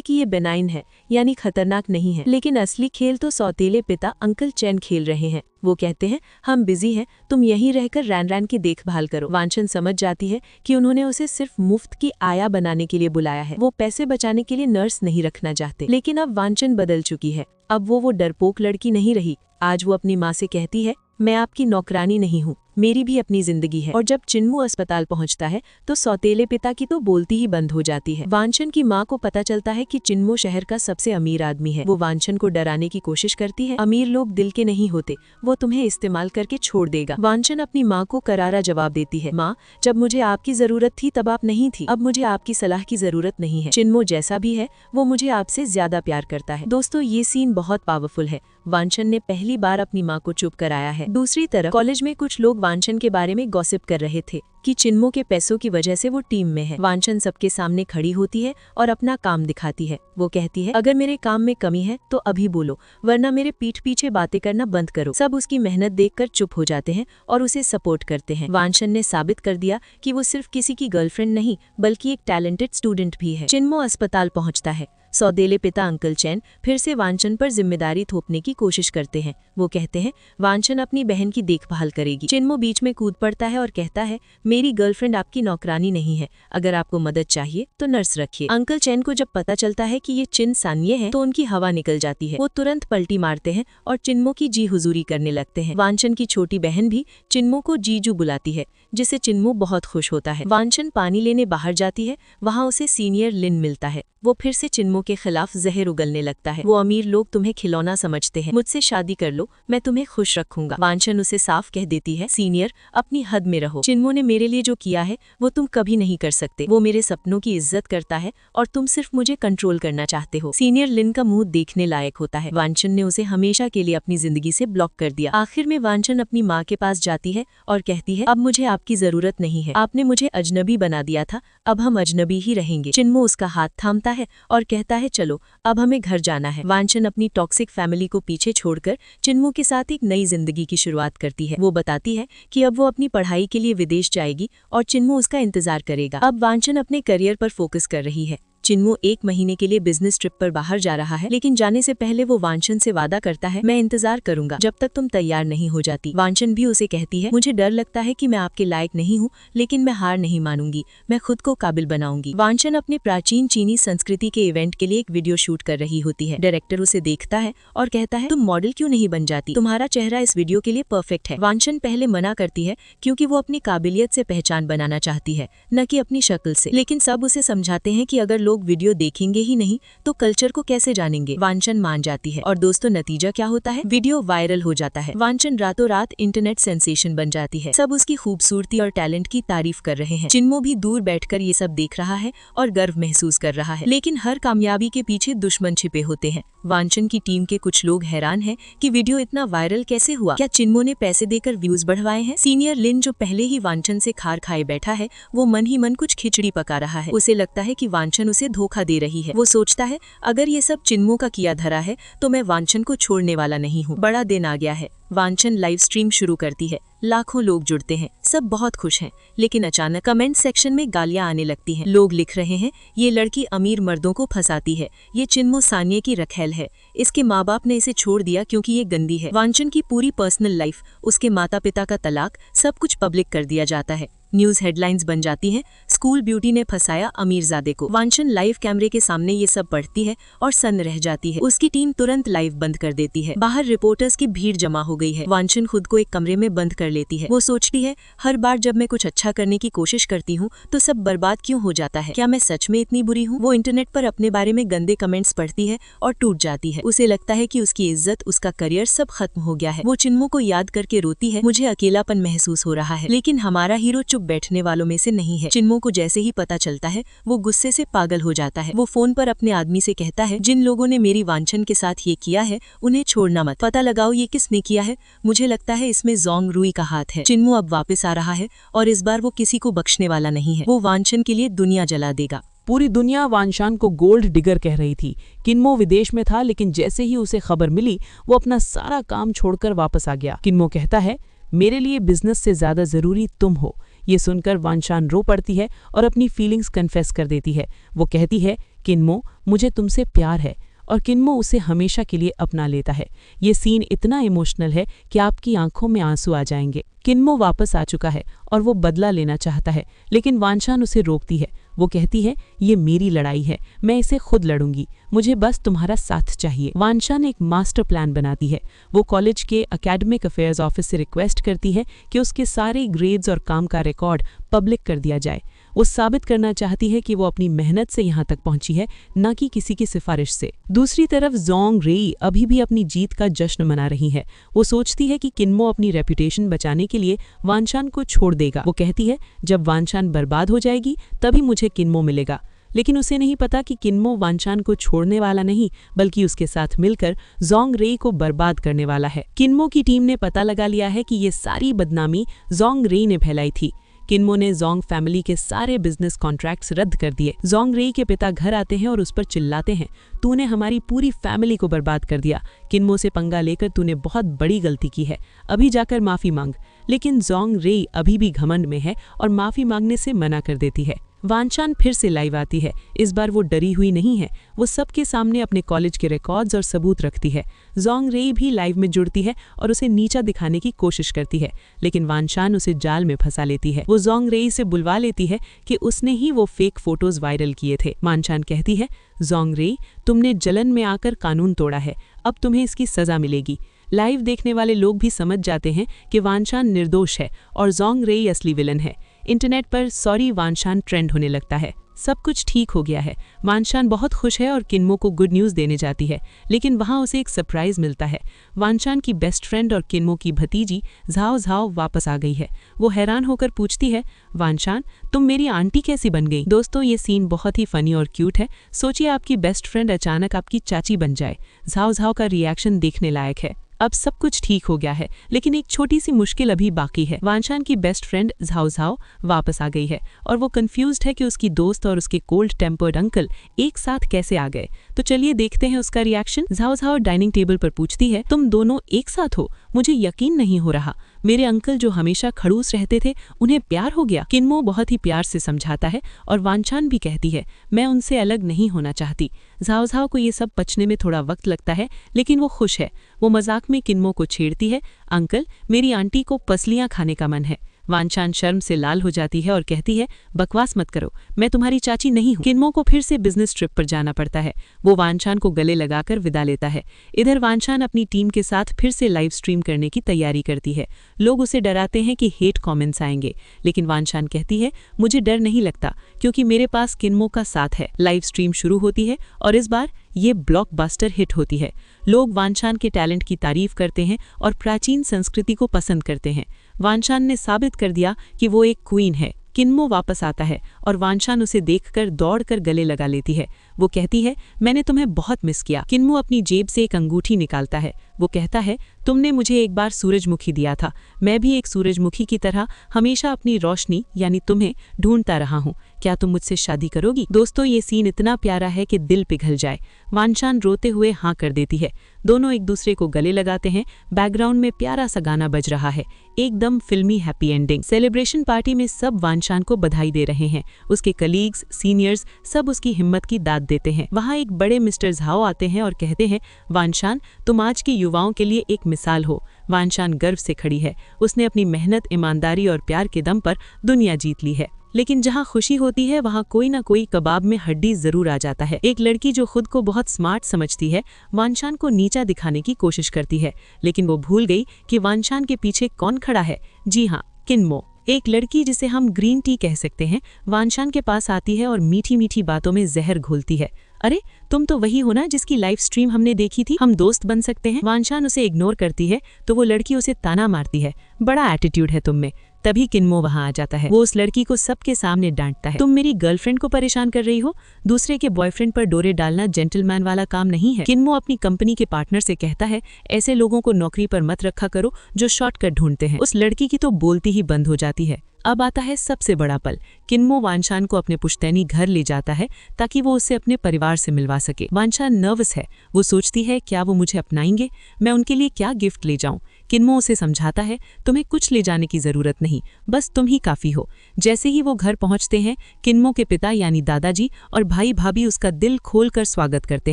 कि ये बेनाइन है, यानी खतरनाक नहीं है। लेकिन असली खेल तो सौतेले पिता अंकल चैन खेल रहे हैं। वो कहते हैं, हम बिजी हैं, तुम यहीं रहकर रैन की देखभाल करो। वानशन समझ जाती है कि उन्होंने उसे सिर्फ मुफ्त की आया बनाने के लिए बुलाया है। वो पैसे बचाने के लिए नर्स नहीं रखना चाहते। लेकिन अब वानशन बदल चुकी है। अब वो डरपोक लड़की नहीं रही। आज वो अपनी माँ से कहती है, मैं आपकी नौकरानी नहीं हूँ, मेरी भी अपनी जिंदगी है। और जब चिन्मो अस्पताल पहुंचता है तो सौतेले पिता की तो बोलती ही बंद हो जाती है। वानशन की माँ को पता चलता है कि चिन्मो शहर का सबसे अमीर आदमी है। वो वानशन को डराने की कोशिश करती है, अमीर लोग दिल के नहीं होते, वो तुम्हें इस्तेमाल करके छोड़ देगा। वानशन अपनी माँ को करारा जवाब देती है, माँ, जब मुझे आपकी जरूरत थी तब आप नहीं थी, अब मुझे आपकी सलाह की जरूरत नहीं है। चिन्मो जैसा भी है वो मुझे आपसे ज्यादा प्यार करता है। दोस्तों, ये सीन बहुत पावरफुल है। वानशन ने पहली बार अपनी माँ को चुप कराया है। दूसरी तरफ कॉलेज में कुछ लोग वानशन के बारे में गॉसिप कर रहे थे कि चिन्मो के पैसों की वजह से वो टीम में है। वानशन सबके सामने खड़ी होती है और अपना काम दिखाती है। वो कहती है, अगर मेरे काम में कमी है तो अभी बोलो, वरना मेरे पीठ पीछे बातें करना बंद करो। सब उसकी मेहनत देखकर चुप हो जाते हैं और उसे सपोर्ट करते हैं। वानशन ने साबित कर दिया कि वो सिर्फ किसी की गर्लफ्रेंड नहीं बल्कि एक टैलेंटेड स्टूडेंट भी है। चिन्मो अस्पताल पहुंचता है। सौदेले पिता अंकल चैन फिर से वानशन पर जिम्मेदारी थोपने की कोशिश करते हैं। वो कहते हैं, वानशन अपनी बहन की देखभाल करेगी। चिन्मो बीच में कूद पड़ता है और कहता है, मेरी गर्लफ्रेंड आपकी नौकरानी नहीं है, अगर आपको मदद चाहिए तो नर्स रखिए। अंकल चैन को जब पता चलता है कि ये चिन सानिये है तो उनकी हवा निकल जाती है। वो तुरंत पलटी मारते हैं और चिन्मो की जी हुजूरी करने लगते हैं। वानशन की छोटी बहन भी चिन्मो को जीजू बुलाती है, जिससे चिन्मो बहुत खुश होता है। वानशन पानी लेने बाहर जाती है, वहाँ उसे सीनियर लिन मिलता है। वो फिर से चिन्मो के खिलाफ जहर उगलने लगता है। वो अमीर लोग तुम्हें खिलौना समझते हैं, मुझसे शादी कर लो, मैं तुम्हें खुश रखूंगा। वानशन उसे साफ कह देती है, सीनियर, अपनी हद में रहो। चिन्मो ने मेरे लिए जो किया है वो तुम कभी नहीं कर सकते। वो मेरे सपनों की इज्जत करता है और तुम सिर्फ मुझे कंट्रोल करना चाहते हो। सीनियर लिन का मुंह देखने लायक होता है। वानशन ने उसे हमेशा के लिए अपनी जिंदगी से ब्लॉक कर दिया। आखिर में वानशन अपनी माँ के पास जाती है और कहती है, अब मुझे आपकी जरूरत नहीं है। आपने मुझे अजनबी बना दिया था, अब हम अजनबी ही रहेंगे। चिन्मो उसका हाथ थामता है और कहता है चलो अब हमें घर जाना है। वांछन अपनी टॉक्सिक फैमिली को पीछे छोड़कर चिन्मो के साथ एक नई जिंदगी की शुरुआत करती है। वो बताती है कि अब वो अपनी पढ़ाई के लिए विदेश जाएगी और चिन्मो उसका इंतजार करेगा। अब वांछन अपने करियर पर फोकस कर रही है। चिन्मो 1 महीने के लिए बिजनेस ट्रिप पर बाहर जा रहा है, लेकिन जाने से पहले वो वांछन से वादा करता है, मैं इंतजार करूंगा जब तक तुम तैयार नहीं हो जाती। वांछन भी उसे कहती है, मुझे डर लगता है कि मैं आपके लायक नहीं हूँ, लेकिन मैं हार नहीं मानूंगी, मैं खुद को काबिल बनाऊंगी। वांछन अपने प्राचीन चीनी संस्कृति के इवेंट के लिए एक वीडियो शूट कर रही होती है। डायरेक्टर उसे देखता है और कहता है, तुम मॉडल क्यों नहीं बन जाती, तुम्हारा चेहरा इस वीडियो के लिए परफेक्ट है। वांछन पहले मना करती है क्योंकि वो अपनी काबिलियत से पहचान बनाना चाहती है, न कि अपनी शक्ल से। लेकिन सब उसे समझाते हैं कि अगर लोग वीडियो देखेंगे ही नहीं तो कल्चर को कैसे जानेंगे। वांछन मान जाती है और दोस्तों नतीजा क्या होता है, वीडियो वायरल हो जाता है। वांछन रातों रात इंटरनेट सेंसेशन बन जाती है। सब उसकी खूबसूरती और टैलेंट की तारीफ कर रहे हैं। चिन्मो भी दूर बैठकर ये सब देख रहा है और गर्व महसूस कर रहा है। लेकिन हर कामयाबी के पीछे दुश्मन छिपे होते हैं। वांछन की टीम के कुछ लोग हैरान हैं कि वीडियो इतना वायरल कैसे हुआ, क्या चिन्मो ने पैसे देकर व्यूज बढ़वाए हैं। सीनियर लिन जो पहले ही वांछन से खार खाए बैठा है, वो मन ही मन कुछ खिचड़ी पका रहा है। उसे लगता है कि वांछन उसे धोखा दे रही है। वो सोचता है अगर ये सब चिन्मो का किया धरा है तो मैं वांछन को छोड़ने वाला नहीं हूँ। बड़ा दिन आ गया है। वांछन लाइव स्ट्रीम शुरू करती है। लाखों लोग जुड़ते हैं, सब बहुत खुश हैं। लेकिन अचानक कमेंट सेक्शन में गालियां आने लगती हैं। लोग लिख रहे हैं, ये लड़की अमीर मर्दों को फंसाती है, ये चिन्मो सानिया की रखैल है, इसके माँ बाप ने इसे छोड़ दिया क्योंकि ये गंदी है। वांछन की पूरी पर्सनल लाइफ, उसके माता पिता का तलाक, सब कुछ पब्लिक कर दिया जाता है। न्यूज हेडलाइंस बन जाती हैं, स्कूल ब्यूटी ने फंसाया अमीरजादे को। वांछन लाइव कैमरे के सामने ये सब पढ़ती है और सन्न रह जाती है। उसकी टीम तुरंत लाइव बंद कर देती है। बाहर रिपोर्टर्स की भीड़ जमा हो गई है। वांछन खुद को एक कमरे में बंद कर लेती है। वो सोचती है, हर बार जब मैं कुछ अच्छा करने की कोशिश करती हूँ तो सब बर्बाद क्यों हो जाता है, क्या मैं सच में इतनी बुरी हूँ। वो इंटरनेट पर अपने बारे में गंदे कमेंट्स पढ़ती है और टूट जाती है। उसे लगता है कि उसकी इज्जत, उसका करियर सब खत्म हो गया है। वो चिन्मो को याद करके रोती है, मुझे अकेलापन महसूस हो रहा है। लेकिन हमारा हीरो चुप बैठने वालों में से नहीं है। चिन्मो को जैसे ही पता चलता है वो गुस्से से पागल हो जाता है। वो फोन पर अपने आदमी से कहता है, जिन लोगों ने मेरी वांछन के साथ ये किया है उन्हें छोड़ना मत, पता लगाओ ये किसने किया है। मुझे लगता है इसमें जोंग रुई का हाथ है। चिन्मो अब वापस आ रहा है और इस बार वो किसी को बख्शने वाला नहीं है। वो वांछन के लिए दुनिया जला देगा। पूरी दुनिया वांछन को गोल्ड डिगर कह रही थी। किन्मो विदेश में था, लेकिन जैसे ही उसे खबर मिली वो अपना सारा काम छोड़कर वापस आ गया। किन्मो कहता है, मेरे लिए बिजनेस से ज्यादा जरूरी तुम हो। ये सुनकर वांछन रो पड़ती है और अपनी फीलिंग्स कन्फेस कर देती है। वो कहती है, किन्मो मुझे तुमसे प्यार है, और किन्मो उसे हमेशा के लिए अपना लेता है। ये सीन इतना इमोशनल है कि आपकी आंखों में आंसू आ जाएंगे। किन्मो वापस आ चुका है और वो बदला लेना चाहता है, लेकिन वांछन उसे रोकती है। वो कहती है, ये मेरी लड़ाई है, मैं इसे खुद लड़ूंगी, मुझे बस तुम्हारा साथ चाहिए। वांछन एक मास्टर प्लान बनाती है। वो कॉलेज के एकेडमिक अफेयर्स ऑफिस से रिक्वेस्ट करती है कि उसके सारे ग्रेड्स और काम का रिकॉर्ड पब्लिक कर दिया जाए। वो साबित करना चाहती है कि वो अपनी मेहनत से यहाँ तक पहुंची है, न कि किसी की सिफारिश से। दूसरी तरफ जोंग रेई अभी भी अपनी जीत का जश्न मना रही है। वो सोचती है कि किन्मो अपनी रेपुटेशन बचाने के लिए वांछन को छोड़ देगा। वो कहती है, जब वांछन बर्बाद हो जाएगी तभी मुझे किन्मो मिलेगा। लेकिन उसे नहीं पता कि किन्मो वांछन को छोड़ने वाला नहीं, बल्कि उसके साथ मिलकर जोंग रेई को बर्बाद करने वाला है। किन्मो की टीम ने पता लगा लिया है कि ये सारी बदनामी जोंग रेई ने फैलाई थी। किन्मो ने जोंग फैमिली के सारे बिजनेस कॉन्ट्रैक्ट्स रद्द कर दिए। जोंग रेई के पिता घर आते हैं और उस पर चिल्लाते हैं, तूने हमारी पूरी फैमिली को बर्बाद कर दिया। किन्मो से पंगा लेकर तूने बहुत बड़ी गलती की है, अभी जाकर माफी मांग। लेकिन जोंग रेई अभी भी घमंड में है और माफी मांगने से मना कर देती है। वांछन फिर से लाइव आती है। इस बार वो डरी हुई नहीं है। वो सबके सामने अपने कॉलेज के रिकॉर्ड्स और सबूत रखती है। जोंग रेई भी लाइव में जुड़ती है और उसे नीचा दिखाने की कोशिश करती है, लेकिन वांछन उसे जाल में फंसा लेती है। वो जोंग रेई से बुलवा लेती है कि उसने ही वो फेक फोटोज वायरल किए थे। वांछन कहती है, जोंग रेई तुमने जलन में आकर कानून तोड़ा है, अब तुम्हें इसकी सजा मिलेगी। लाइव देखने वाले लोग भी समझ जाते हैं कि वांछन निर्दोष है और जोंग रेई असली विलन है। इंटरनेट पर सॉरी वांछन ट्रेंड होने लगता है। सब कुछ ठीक हो गया है। वांछन बहुत खुश है और किन्मो को गुड न्यूज़ देने जाती है, लेकिन वहां उसे एक सरप्राइज मिलता है। वांछन की बेस्ट फ्रेंड और किन्मो की भतीजी झाओ झाओ वापस आ गई है। वो हैरान होकर पूछती है, वांछन तुम मेरी आंटी कैसी बन गई। दोस्तों ये सीन बहुत ही फनी और क्यूट है। सोचिए आपकी बेस्ट फ्रेंड अचानक आपकी चाची बन जाए। झाओ झाओ का रिएक्शन देखने लायक है। अब सब कुछ ठीक हो गया है, लेकिन एक छोटी सी मुश्किल अभी बाकी है। वानशान की बेस्ट फ्रेंड झाओ झाओ वापस आ गई है और वो कंफ्यूज्ड है कि उसकी दोस्त और उसके कोल्ड टेम्पर्ड अंकल एक साथ कैसे आ गए। तो चलिए देखते हैं उसका reaction. Zhao Zhao dining table पर पूछती है, तुम दोनों एक साथ हो? मुझे यकीन नहीं हो रहा। मेरे अंकल जो हमेशा खड़ूस रहते थे, उन्हें प्यार हो गया। किन्मो बहुत ही प्यार से समझाता है और वानशान भी कहती है, मैं उनसे अलग नहीं होना चाहती। झाओ झाओ को ये सब पचने में थोड़ा वक्त लगता है, लेकिन वो खुश है। वो मजाक में किन्मो को छेड़ती है, अंकल मेरी आंटी को पसलियां खाने का मन है। वानशान शर्म से लाल हो जाती है और कहती है, बकवास मत करो, मैं तुम्हारी चाची नहीं हूँ। किन्मो को फिर से बिजनेस ट्रिप पर जाना पड़ता है। वो वानशान को गले लगाकर विदा लेता है। इधर वानशान अपनी टीम के साथ फिर से लाइव स्ट्रीम करने की तैयारी करती है। लोग उसे डराते हैं कि हेट कमेंट्स आएंगे, लेकिन वानशान कहती है, मुझे डर नहीं लगता क्योंकि मेरे पास किन्मो का साथ है। लाइव स्ट्रीम शुरू होती है और इस बार ये ब्लॉकबस्टर हिट होती है। लोग वानशान के टैलेंट की तारीफ करते हैं और प्राचीन संस्कृति को पसंद करते हैं। वानशान ने साबित कर दिया कि वो एक क्वीन है। किन्मो वापस आता है और वानशान उसे देखकर दौड़कर गले लगा लेती है। वो कहती है, मैंने तुम्हें बहुत मिस किया। किन्मो अपनी जेब से एक अंगूठी निकालता है। वो कहता है, तुमने मुझे एक बार सूरजमुखी दिया था, मैं भी एक सूरजमुखी की तरह हमेशा अपनी रोशनी यानी तुम्हें ढूंढता रहा हूँ। क्या तुम मुझसे शादी करोगी? दोस्तों, ये सीन इतना प्यारा है कि दिल पिघल जाए। वानशान रोते हुए हाँ कर देती है। दोनों एक दूसरे को गले लगाते हैं। बैकग्राउंड में प्यारा सा गाना बज रहा है, एकदम फिल्मी हैप्पी एंडिंग। सेलिब्रेशन पार्टी में सब वानशान को बधाई दे रहे हैं। उसके कलीग्स, सीनियर्स सब उसकी हिम्मत की दाद देते हैं। वहाँ एक बड़े मिस्टर झाओ आते हैं और कहते हैं, वानशान तुम आज की युवाओं के लिए एक मिसाल हो। वानशान गर्व से खड़ी है। उसने अपनी मेहनत, ईमानदारी और प्यार के दम पर दुनिया जीत ली है। लेकिन जहाँ खुशी होती है वहाँ कोई ना कोई कबाब में हड्डी जरूर आ जाता है। एक लड़की जो खुद को बहुत स्मार्ट समझती है, वानशान को नीचा दिखाने की कोशिश करती है, लेकिन वो भूल गई कि वानशान के पीछे कौन खड़ा है। जी हाँ, किन्मो। एक लड़की जिसे हम ग्रीन टी कह सकते हैं, वानशान के पास आती है और मीठी मीठी बातों में जहर घोलती है। अरे तुम तो वही हो ना जिसकी लाइव स्ट्रीम हमने देखी थी, हम दोस्त बन सकते हैं। वानशान उसे इग्नोर करती है तो वो लड़की उसे ताना मारती है, बड़ा एटीट्यूड है तुम में। तभी किन्मो वहां आ जाता है। वो उस लड़की को सबके सामने डांटता है, तुम मेरी गर्लफ्रेंड को परेशान कर रही हो। दूसरे के बॉयफ्रेंड पर डोरे डालना जेंटलमैन वाला काम नहीं है। किन्मो अपनी कंपनी के पार्टनर से कहता है, ऐसे लोगों को नौकरी पर मत रखा करो जो शॉर्टकट ढूंढते हैं। उस लड़की की तो बोलती ही बंद हो जाती है। अब आता है सबसे बड़ा पल। किन्मो वानशान को अपने पुश्तैनी घर ले जाता है ताकि वो उससे अपने परिवार से मिलवा सके। वानशान नर्वस है। वो सोचती है, क्या वो मुझे अपनाएंगे? मैं उनके लिए क्या गिफ्ट ले जाऊं? किन्मो उसे समझाता है, तुम्हें कुछ ले जाने की जरूरत नहीं, बस तुम ही काफी हो। जैसे ही वो घर पहुंचते हैं, किन्मो के पिता यानी दादाजी और भाई भाभी उसका दिल खोलकर स्वागत करते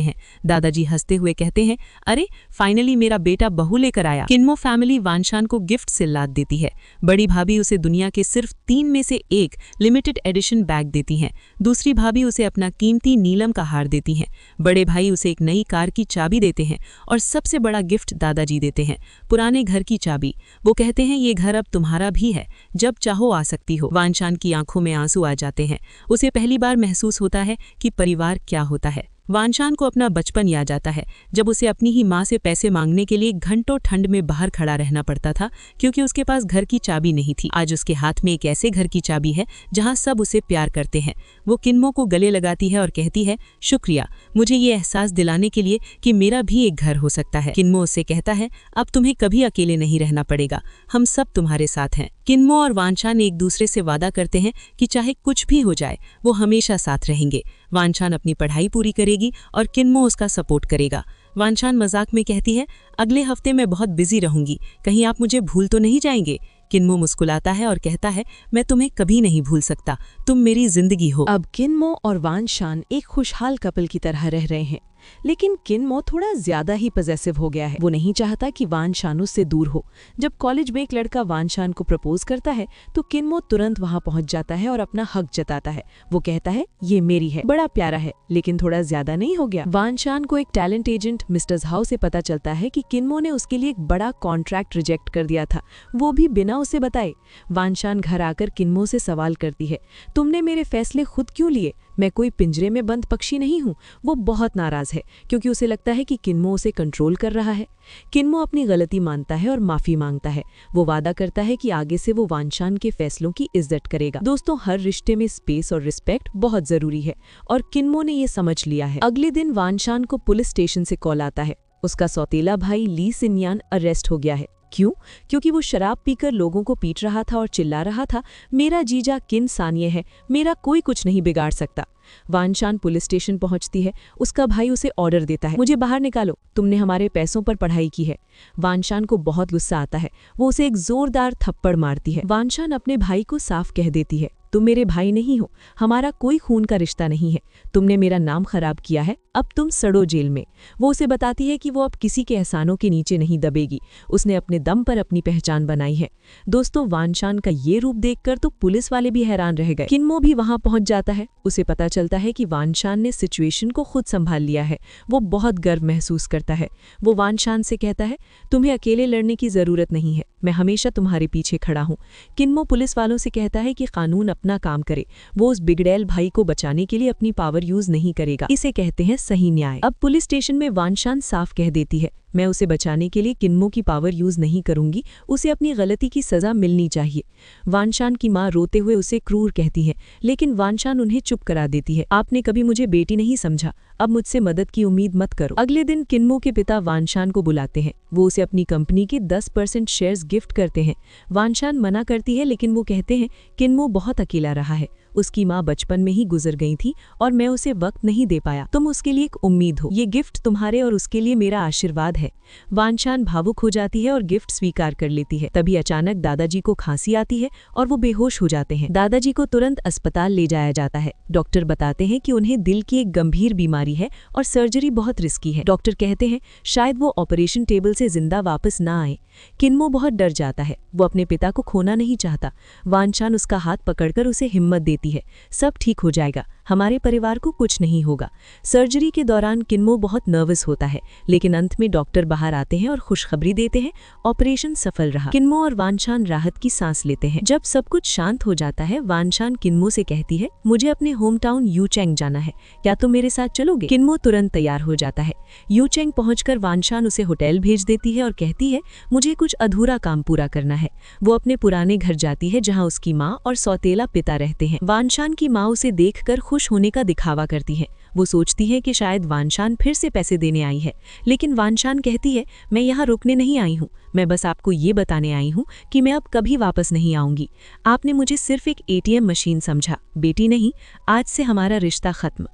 हैं। दादाजी हंसते हुए कहते हैं, अरे फाइनली मेरा बेटा बहू लेकर आया। किन्मो फैमिली वानशान को गिफ्ट से लाद देती है। बड़ी भाभी उसे दुनिया के सिर्फ 3 में से एक लिमिटेड एडिशन बैग देती हैं। दूसरी भाभी उसे अपना कीमती नीलम का हार देती हैं। बड़े भाई उसे एक नई कार की चाबी देते हैं और सबसे बड़ा गिफ्ट दादाजी देते हैं, पुराने घर की चाबी। वो कहते हैं, ये घर अब तुम्हारा भी है, जब चाहो आ सकती हो। वानशान की आंखों में आंसू आ जाते हैं। उसे पहली बार महसूस होता है कि परिवार क्या होता है। वानशान को अपना बचपन याद आता है, जब उसे अपनी ही माँ से पैसे मांगने के लिए घंटों ठंड में बाहर खड़ा रहना पड़ता था क्योंकि उसके पास घर की चाबी नहीं थी। आज उसके हाथ में एक ऐसे घर की चाबी है जहाँ सब उसे प्यार करते हैं। वो किन्मो को गले लगाती है और कहती है, शुक्रिया मुझे ये एहसास दिलाने के लिए कि मेरा भी एक घर हो सकता है। किन्मो उससे कहता है, अब तुम्हें कभी अकेले नहीं रहना पड़ेगा, हम सब तुम्हारे साथ हैं। किन्मो और वानशान एक दूसरे से वादा करते हैं कि चाहे कुछ भी हो जाए वो हमेशा साथ रहेंगे। वानशान अपनी पढ़ाई पूरी करेगी और किन्मो उसका सपोर्ट करेगा। वानशान मजाक में कहती है, अगले हफ्ते मैं बहुत बिजी रहूंगी, कहीं आप मुझे भूल तो नहीं जाएंगे? किन्मो मुस्कुराता है और कहता है, मैं तुम्हें कभी नहीं भूल सकता, तुम मेरी जिंदगी हो। अब किन्मो और वानशान एक खुशहाल कपल की तरह रह रहे हैं, लेकिन किन्मो थोड़ा ज्यादा ही पजेसिव हो गया है। वो नहीं चाहता कि वानशान उससे दूर हो। जब कॉलेज में एक लड़का वानशान को प्रपोज करता है तो किन्मो तुरंत वहां पहुंच जाता है और अपना हक जताता है। वो कहता है, ये मेरी है। बड़ा प्यारा है, लेकिन थोड़ा ज्यादा नहीं हो गया? वानशान को एक टैलेंट एजेंट मिस्टर झाओ से पता चलता है कि किन्मो ने उसके लिए एक बड़ा कॉन्ट्रैक्ट रिजेक्ट कर दिया था, वो भी बिना उसे बताए। वानशान घर आकर किन्मो से सवाल करती है, तुमने मेरे फैसले खुद क्यों लिए? मैं कोई पिंजरे में बंद पक्षी नहीं हूँ। वो बहुत नाराज है क्योंकि उसे लगता है कि किन्मो उसे कंट्रोल कर रहा है। किन्मो अपनी गलती मानता है और माफी मांगता है। वो वादा करता है कि आगे से वो वानशान के फैसलों की इज्जत करेगा। दोस्तों, हर रिश्ते में स्पेस और रिस्पेक्ट बहुत जरूरी है और किन्मो ने ये समझ लिया है। अगले दिन वानशान को पुलिस स्टेशन से कॉल आता है। उसका सौतेला भाई ली सिन्यान अरेस्ट हो गया है। क्यों? क्योंकि वो शराब पीकर लोगों को पीट रहा था और चिल्ला रहा था, मेरा जीजा किन सानिये है, मेरा कोई कुछ नहीं बिगाड़ सकता। वानशान पुलिस स्टेशन पहुंचती है। उसका भाई उसे ऑर्डर देता है, मुझे बाहर निकालो, तुमने हमारे पैसों पर पढ़ाई की है। वानशान को बहुत गुस्सा आता है, वो उसे एक जोरदार थप्पड़ मारती है। वानशान अपने भाई को साफ कह देती है, तुम मेरे भाई नहीं हो, हमारा कोई खून का रिश्ता नहीं है, तुमने मेरा नाम खराब किया है, अब तुम सड़ो जेल में। वो उसे बताती है कि वो अब किसी के एहसानों के नीचे नहीं दबेगी, उसने अपने दम पर अपनी पहचान बनाई है। दोस्तों, वानशान का ये रूप देखकर तो पुलिस वाले भी हैरान रह गए। किन्मो भी वहां पहुंच जाता है। उसे पता चलता है कि वानशान ने सिचुएशन को खुद संभाल लिया है। वो बहुत गर्व महसूस करता है। वो वानशान से कहता है, तुम्हें अकेले लड़ने की जरूरत नहीं है, मैं हमेशा तुम्हारे पीछे खड़ा हूँ। किन्मो पुलिस वालों से कहता है कि कानून अपना काम करे, वो उस बिगड़ैल भाई को बचाने के लिए अपनी पावर यूज नहीं करेगा। इसे कहते हैं सही न्याय। अब पुलिस स्टेशन में वानशान साफ कह देती है, मैं उसे बचाने के लिए किन्मो की पावर यूज नहीं करूंगी, उसे अपनी गलती की सजा मिलनी चाहिए। वानशान की माँ रोते हुए उसे क्रूर कहती है, लेकिन वानशान उन्हें चुप करा देती है, आपने कभी मुझे बेटी नहीं समझा, अब मुझसे मदद की उम्मीद मत करो। अगले दिन किन्मो के पिता वानशान को बुलाते हैं। वो उसे अपनी कंपनी के 10% शेयर्स गिफ्ट करते हैं। वानशान मना करती है, लेकिन वो कहते हैं, किन्मो बहुत अकेला रहा है, उसकी माँ बचपन में ही गुजर गई थी और मैं उसे वक्त नहीं दे पाया, तुम उसके लिए एक उम्मीद हो, ये गिफ्ट तुम्हारे और उसके लिए मेरा आशीर्वाद है। वानशान भावुक हो जाती है और गिफ्ट स्वीकार कर लेती है। तभी अचानक दादाजी को खांसी आती है और वो बेहोश हो जाते हैं। दादाजी को तुरंत अस्पताल ले जाया जाता है। डॉक्टर बताते हैं कि उन्हें दिल की एक गंभीर बीमारी है और सर्जरी बहुत रिस्की है। डॉक्टर कहते हैं शायद वो ऑपरेशन टेबल से जिंदा वापस ना आए। किन्मो बहुत डर जाता है, वो अपने पिता को खोना नहीं चाहता। वानशान उसका हाथ पकड़कर उसे हिम्मत देती है, सब ठीक हो जाएगा, हमारे परिवार को कुछ नहीं होगा। सर्जरी के दौरान किन्मो बहुत नर्वस होता है, लेकिन अंत में डॉक्टर बाहर आते हैं और खुशखबरी देते हैं, ऑपरेशन सफल रहा। किन्मो और वानशान राहत की सांस लेते हैं। जब सब कुछ शांत हो जाता है, वानशान किन्मो से कहती है, मुझे अपने होम टाउन यूचेंग जाना है, क्या तुम मेरे साथ चलोगे? किन्मो तुरंत तैयार हो जाता है। यूचेंग पहुंचकर वानशान उसे होटल भेज देती है और कहती है, मुझे कुछ अधूरा काम पूरा करना है। वो अपने पुराने घर जाती है जहाँ उसकी माँ और सौतेला पिता रहते हैं। वानशान की माँ उसे देखकर खुश होने का दिखावा करती है। वो सोचती है कि शायद वानशान फिर से पैसे देने आई है, लेकिन वानशान कहती है, मैं यहाँ रुकने नहीं आई हूँ, मैं बस आपको ये बताने आई हूँ कि मैं अब कभी वापस नहीं आऊंगी। आपने मुझे सिर्फ एक ATM मशीन समझा, बेटी नहीं, आज से हमारा रिश्ता खत्म।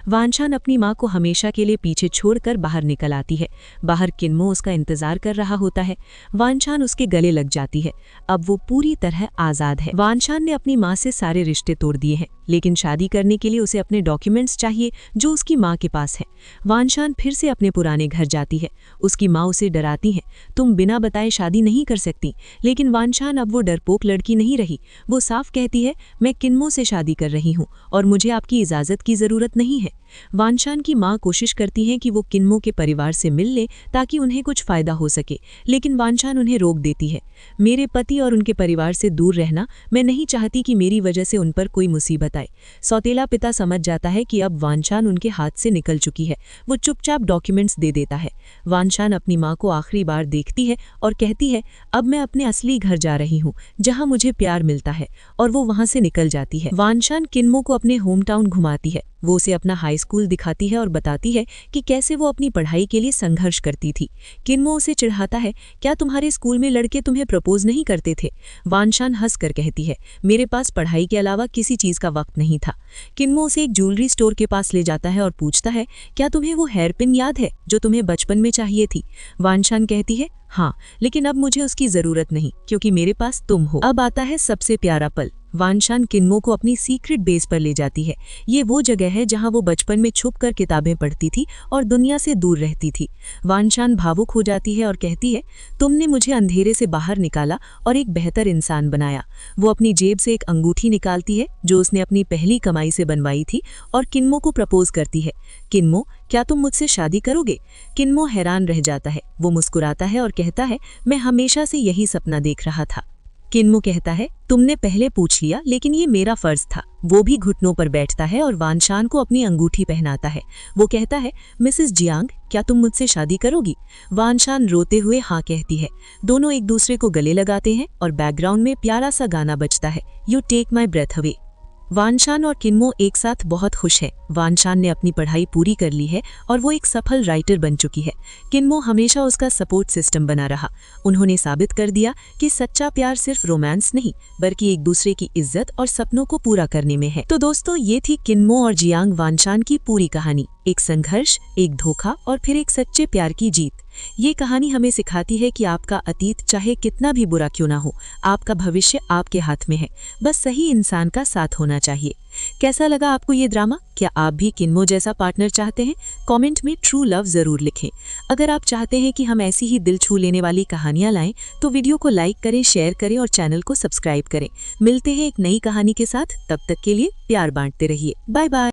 वानशान अपनी माँ को हमेशा के लिए पीछे छोड़कर बाहर निकल आती है। बाहर किन्मो उसका इंतजार कर रहा होता है। वानशान उसके गले लग जाती है। अब वो पूरी तरह आज़ाद है। वानशान ने अपनी माँ से सारे रिश्ते तोड़ दिए हैं, लेकिन शादी करने के लिए उसे अपने डॉक्यूमेंट्स चाहिए जो उसकी माँ के पास है। वानशान फिर से अपने पुराने घर जाती है। उसकी माँ उसे डराती है, तुम बिना बताए शादी नहीं कर सकती, लेकिन वानशान अब वो डरपोक लड़की नहीं रही। वो साफ कहती है, मैं किन्मो से शादी कर रही हूँ और मुझे आपकी इजाज़त की ज़रूरत नहीं है। वानशान की माँ कोशिश करती है कि वो किन्मो के परिवार से मिल ले ताकि उन्हें कुछ फायदा हो सके, लेकिन वानशान उन्हें रोक देती है। मेरे पति और उनके परिवार से दूर रहना, मैं नहीं चाहती कि मेरी वजह से उन पर कोई मुसीबत आए। सौतेला पिता समझ जाता है कि अब वानशान उनके हाथ से निकल चुकी है। वो चुपचाप डॉक्यूमेंट्स दे देता है। वानशान अपनी माँ को आखिरी बार देखती है और कहती है, अब मैं अपने असली घर जा रही हूँ जहाँ मुझे प्यार मिलता है, और वो वहाँ से निकल जाती है। वानशान किन्मो को अपने होम टाउन घुमाती है। वो उसे अपना हाई स्कूल दिखाती है और बताती है कि कैसे वो अपनी पढ़ाई के लिए संघर्ष करती थी। किन्मो उसे चिढ़ाता है, क्या तुम्हारे स्कूल में लड़के तुम्हें प्रपोज नहीं करते थे? वानशान हंसकर कहती है, मेरे पास पढ़ाई के अलावा किसी चीज़ का वक्त नहीं था। किन्मो उसे एक ज्वेलरी स्टोर के पास ले जाता है और पूछता है, क्या तुम्हें वो हेयर पिन याद है जो तुम्हें बचपन में चाहिए थी? वानशान कहती है, हाँ, लेकिन अब मुझे उसकी ज़रूरत नहीं क्योंकि मेरे पास तुम हो। अब आता है सबसे प्यारा पल। वानशान किन्मो को अपनी सीक्रेट बेस पर ले जाती है। ये वो जगह है जहां वो बचपन में छुपकर किताबें पढ़ती थी और दुनिया से दूर रहती थी। वानशान भावुक हो जाती है और कहती है, तुमने मुझे अंधेरे से बाहर निकाला और एक बेहतर इंसान बनाया। वो अपनी जेब से एक अंगूठी निकालती है जो उसने अपनी पहली कमाई से बनवाई थी और किन्मो को प्रपोज करती है। किन्मो, क्या तुम मुझसे शादी करोगे? किन्मो हैरान रह जाता है। वो मुस्कुराता है और कहता है, मैं हमेशा से यही सपना देख रहा था। किन्मो कहता है, तुमने पहले पूछ लिया, लेकिन ये मेरा फर्ज था। वो भी घुटनों पर बैठता है और वानशान को अपनी अंगूठी पहनाता है। वो कहता है, मिसेस जियांग, क्या तुम मुझसे शादी करोगी? वानशान रोते हुए हाँ कहती है। दोनों एक दूसरे को गले लगाते हैं और बैकग्राउंड में प्यारा सा गाना बजता है, you take my breath away. Wanshan और किन्मो एक साथ बहुत खुश है। वानशान ने अपनी पढ़ाई पूरी कर ली है और वो एक सफल राइटर बन चुकी है। किन्मो हमेशा उसका सपोर्ट सिस्टम बना रहा। उन्होंने साबित कर दिया कि सच्चा प्यार सिर्फ रोमांस नहीं बल्कि एक दूसरे की इज्जत और सपनों को पूरा करने में है। तो दोस्तों, ये थी किन्मो और जियांग वानशान की पूरी कहानी। एक संघर्ष, एक धोखा और फिर एक सच्चे प्यार की जीत। ये कहानी हमें सिखाती है कि आपका अतीत चाहे कितना भी बुरा क्यों ना हो, आपका भविष्य आपके हाथ में है। बस सही इंसान का साथ होना चाहिए। कैसा लगा आपको ये ड्रामा? क्या आप भी किन्मो जैसा पार्टनर चाहते हैं? कमेंट में ट्रू लव जरूर लिखें। अगर आप चाहते हैं कि हम ऐसी ही दिल छू लेने वाली कहानियां लाएं तो वीडियो को लाइक करें, शेयर करें और चैनल को सब्सक्राइब करें। मिलते हैं एक नई कहानी के साथ। तब तक के लिए प्यार बांटते रहिए। Bye bye.